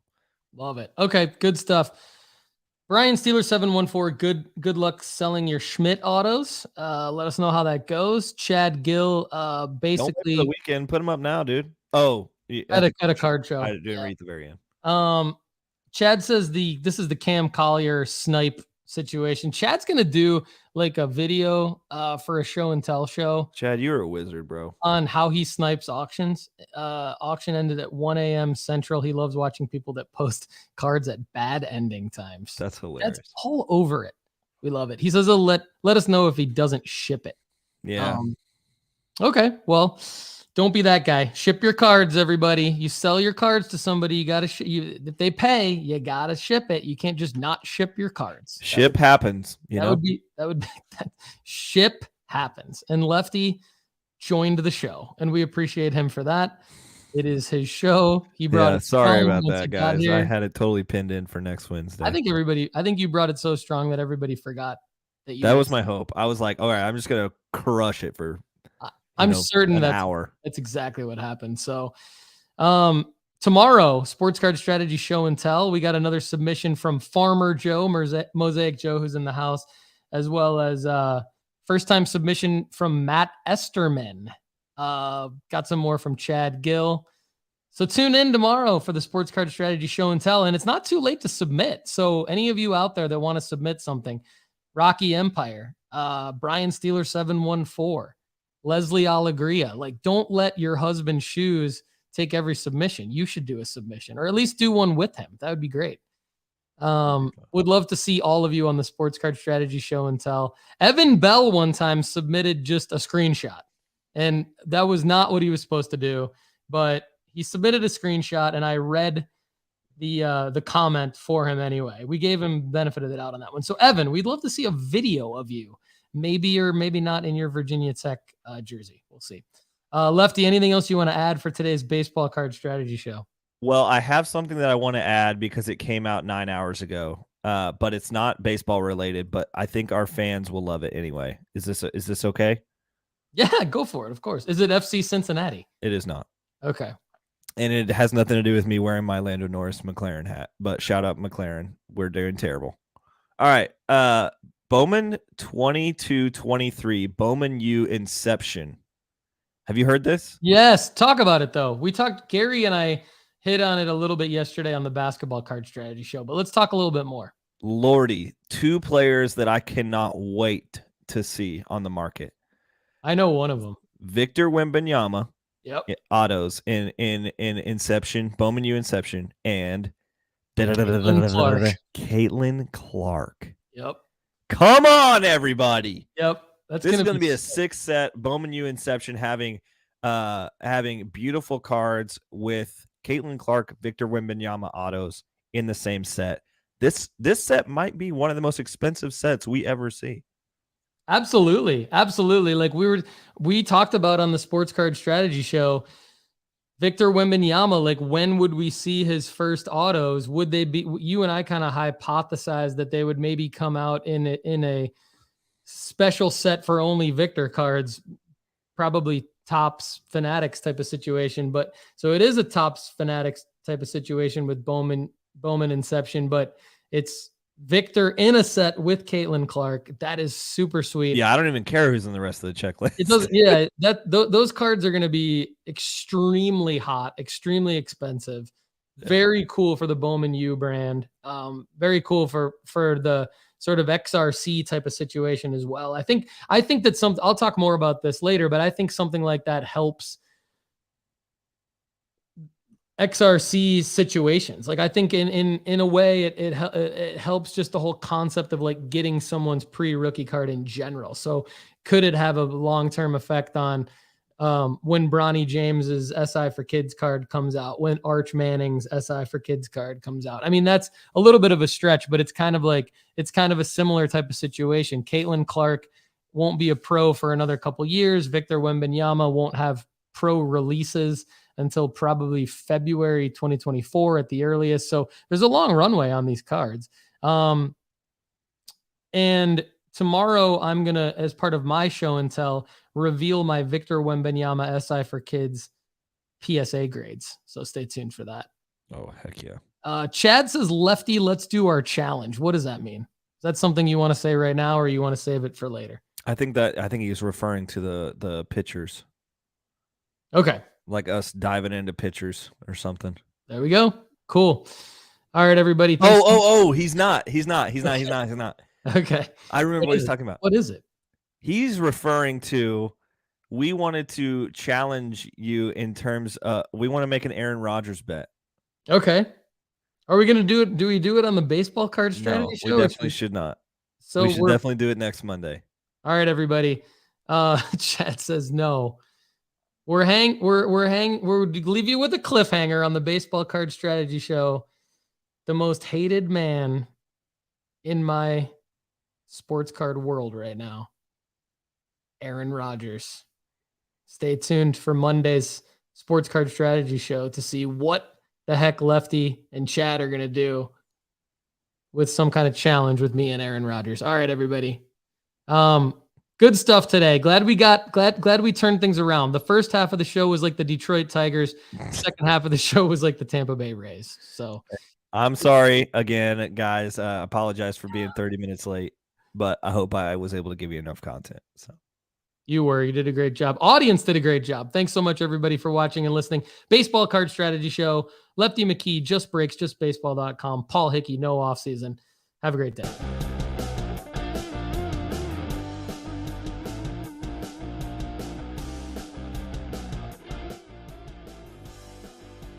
Love it. Okay, good stuff. Brian Steeler 714, good luck selling your Schmidt autos. Let us know how that goes. Chad Gill, basically Don't wait for the weekend. Put them up now, dude. Oh, at a card show. I didn't read the very end. Chad says this is the Cam Collier snipe situation. Chad's gonna do like a video for a show and tell show. Chad, you're a wizard, bro. On how he snipes auctions. Auction ended at 1 a.m. Central. He loves watching people that post cards at bad ending times. That's hilarious. That's all over it. We love it. He says he'll let us know if he doesn't ship it. Yeah. Okay. Well, don't be that guy. Ship your cards, everybody. You sell your cards to somebody. You gotta if they pay, you gotta ship it. You can't just not ship your cards. Ship happens. That would be ship happens. And Lefty joined the show, and we appreciate him for that. It is his show. He brought it. Sorry about that, guys. I had it totally pinned in for next Wednesday. I think you brought it so strong that everybody forgot that you. That was my hope. I was like, all right, I'm just gonna crush it for. I'm certain that's exactly what happened. So, tomorrow, Sports Card Strategy Show and Tell. We got another submission from Farmer Joe, Mosaic Joe, who's in the house, as well as first time submission from Matt Esterman. Got some more from Chad Gill. So tune in tomorrow for the Sports Card Strategy Show and Tell. And it's not too late to submit. So any of you out there that want to submit something, Rocky Empire, Brian Steeler 714, Leslie Alegria, like, don't let your husband's shoes take every submission. You should do a submission, or at least do one with him. That would be great. Would love to see all of you on the Sports Card Strategy Show and Tell. Evan Bell one time submitted just a screenshot, and that was not what he was supposed to do, but he submitted a screenshot, and I read the comment for him anyway. We gave him benefit of the doubt on that one. So Evan, we'd love to see a video of you. Maybe or maybe not in your Virginia Tech jersey. We'll see. Lefty, anything else you want to add for today's baseball card strategy show? Well, I have something that I want to add because it came out 9 hours ago. but it's not baseball related. But I think our fans will love it anyway. Is this okay? Yeah, go for it. Of course. Is it FC Cincinnati? It is not. Okay. And it has nothing to do with me wearing my Lando Norris McLaren hat. But shout out McLaren. We're doing terrible. All right. Bowman 2223. Bowman U Inception. Have you heard this? Yes. Talk about it though. Gary and I hit on it a little bit yesterday on the Basketball Card Strategy Show, but let's talk a little bit more. Lordy, 2 players that I cannot wait to see on the market. I know one of them. Victor Wembanyama. Yep. Autos in Inception, Bowman U Inception, and Caitlin Clark. Yep. Come on, everybody. Yep. This is going to be a 6-set Bowman U Inception, having beautiful cards with Caitlin Clark, Victor Wembanyama autos in the same set. This set might be one of the most expensive sets we ever see. Absolutely. Like we talked about on the Sports Card Strategy Show, Victor Wembanyama, like when would we see his first autos? Would they be, you and I kind of hypothesized that they would maybe come out in a special set for only Victor cards, probably Topps Fanatics type of situation. But so it is a Topps Fanatics type of situation with Bowman Inception, but it's Victor in a set with Caitlin Clark. That is super sweet. Yeah, I don't even care who's in the rest of the checklist. It does. Yeah, those cards are going to be extremely hot, extremely expensive. Yeah. Very cool for the Bowman U brand. Very cool for the sort of XRC type of situation as well. I think that I'll talk more about this later, but I think something like that helps XRC situations. Like I think in a way it helps just the whole concept of like getting someone's pre-rookie card in general. So could it have a long-term effect on when Bronny James's SI for Kids card comes out, when Arch Manning's SI for Kids card comes out? I mean, that's a little bit of a stretch, but it's kind of a similar type of situation. Caitlin Clark won't be a pro for another couple years. Victor Wembanyama won't have pro releases until probably February 2024 at the earliest. So there's a long runway on these cards. And tomorrow I'm going to, as part of my show and tell, reveal my Victor Wembanyama SI for Kids PSA grades. So stay tuned for that. Oh, heck yeah. Chad says, Lefty, let's do our challenge. What does that mean? Is that something you want to say right now, or you want to save it for later? I think he's referring to the pitchers. Okay. Like us diving into pitchers or something. There we go. Cool. All right, everybody. He's not. He's not. Okay. I remember what he's talking about. What is it? He's referring to, we wanted to challenge you in terms of, we want to make an Aaron Rodgers bet. Okay. Are we going to do it? Do we do it on the Baseball Card Strategy Show? We definitely should not. So we should definitely do it next Monday. All right, everybody. Chat says no. We'll leave you with a cliffhanger on the Baseball Card Strategy Show. The most hated man in my sports card world right now, Aaron Rodgers. Stay tuned for Monday's Sports Card Strategy Show to see what the heck Lefty and Chad are going to do with some kind of challenge with me and Aaron Rodgers. All right, everybody. Good stuff today. Glad we turned things around. The first half of the show was like the Detroit Tigers. The second half of the show was like the Tampa Bay Rays. So I'm sorry again, guys. Apologize for being 30 minutes late, but I hope I was able to give you enough content. So you did a great job. Audience did a great job. Thanks so much, everybody, for watching and listening. Baseball Card Strategy Show. Lefty McKee, Just Breaks, JustBaseball.com. Paul Hickey, no off season. Have a great day.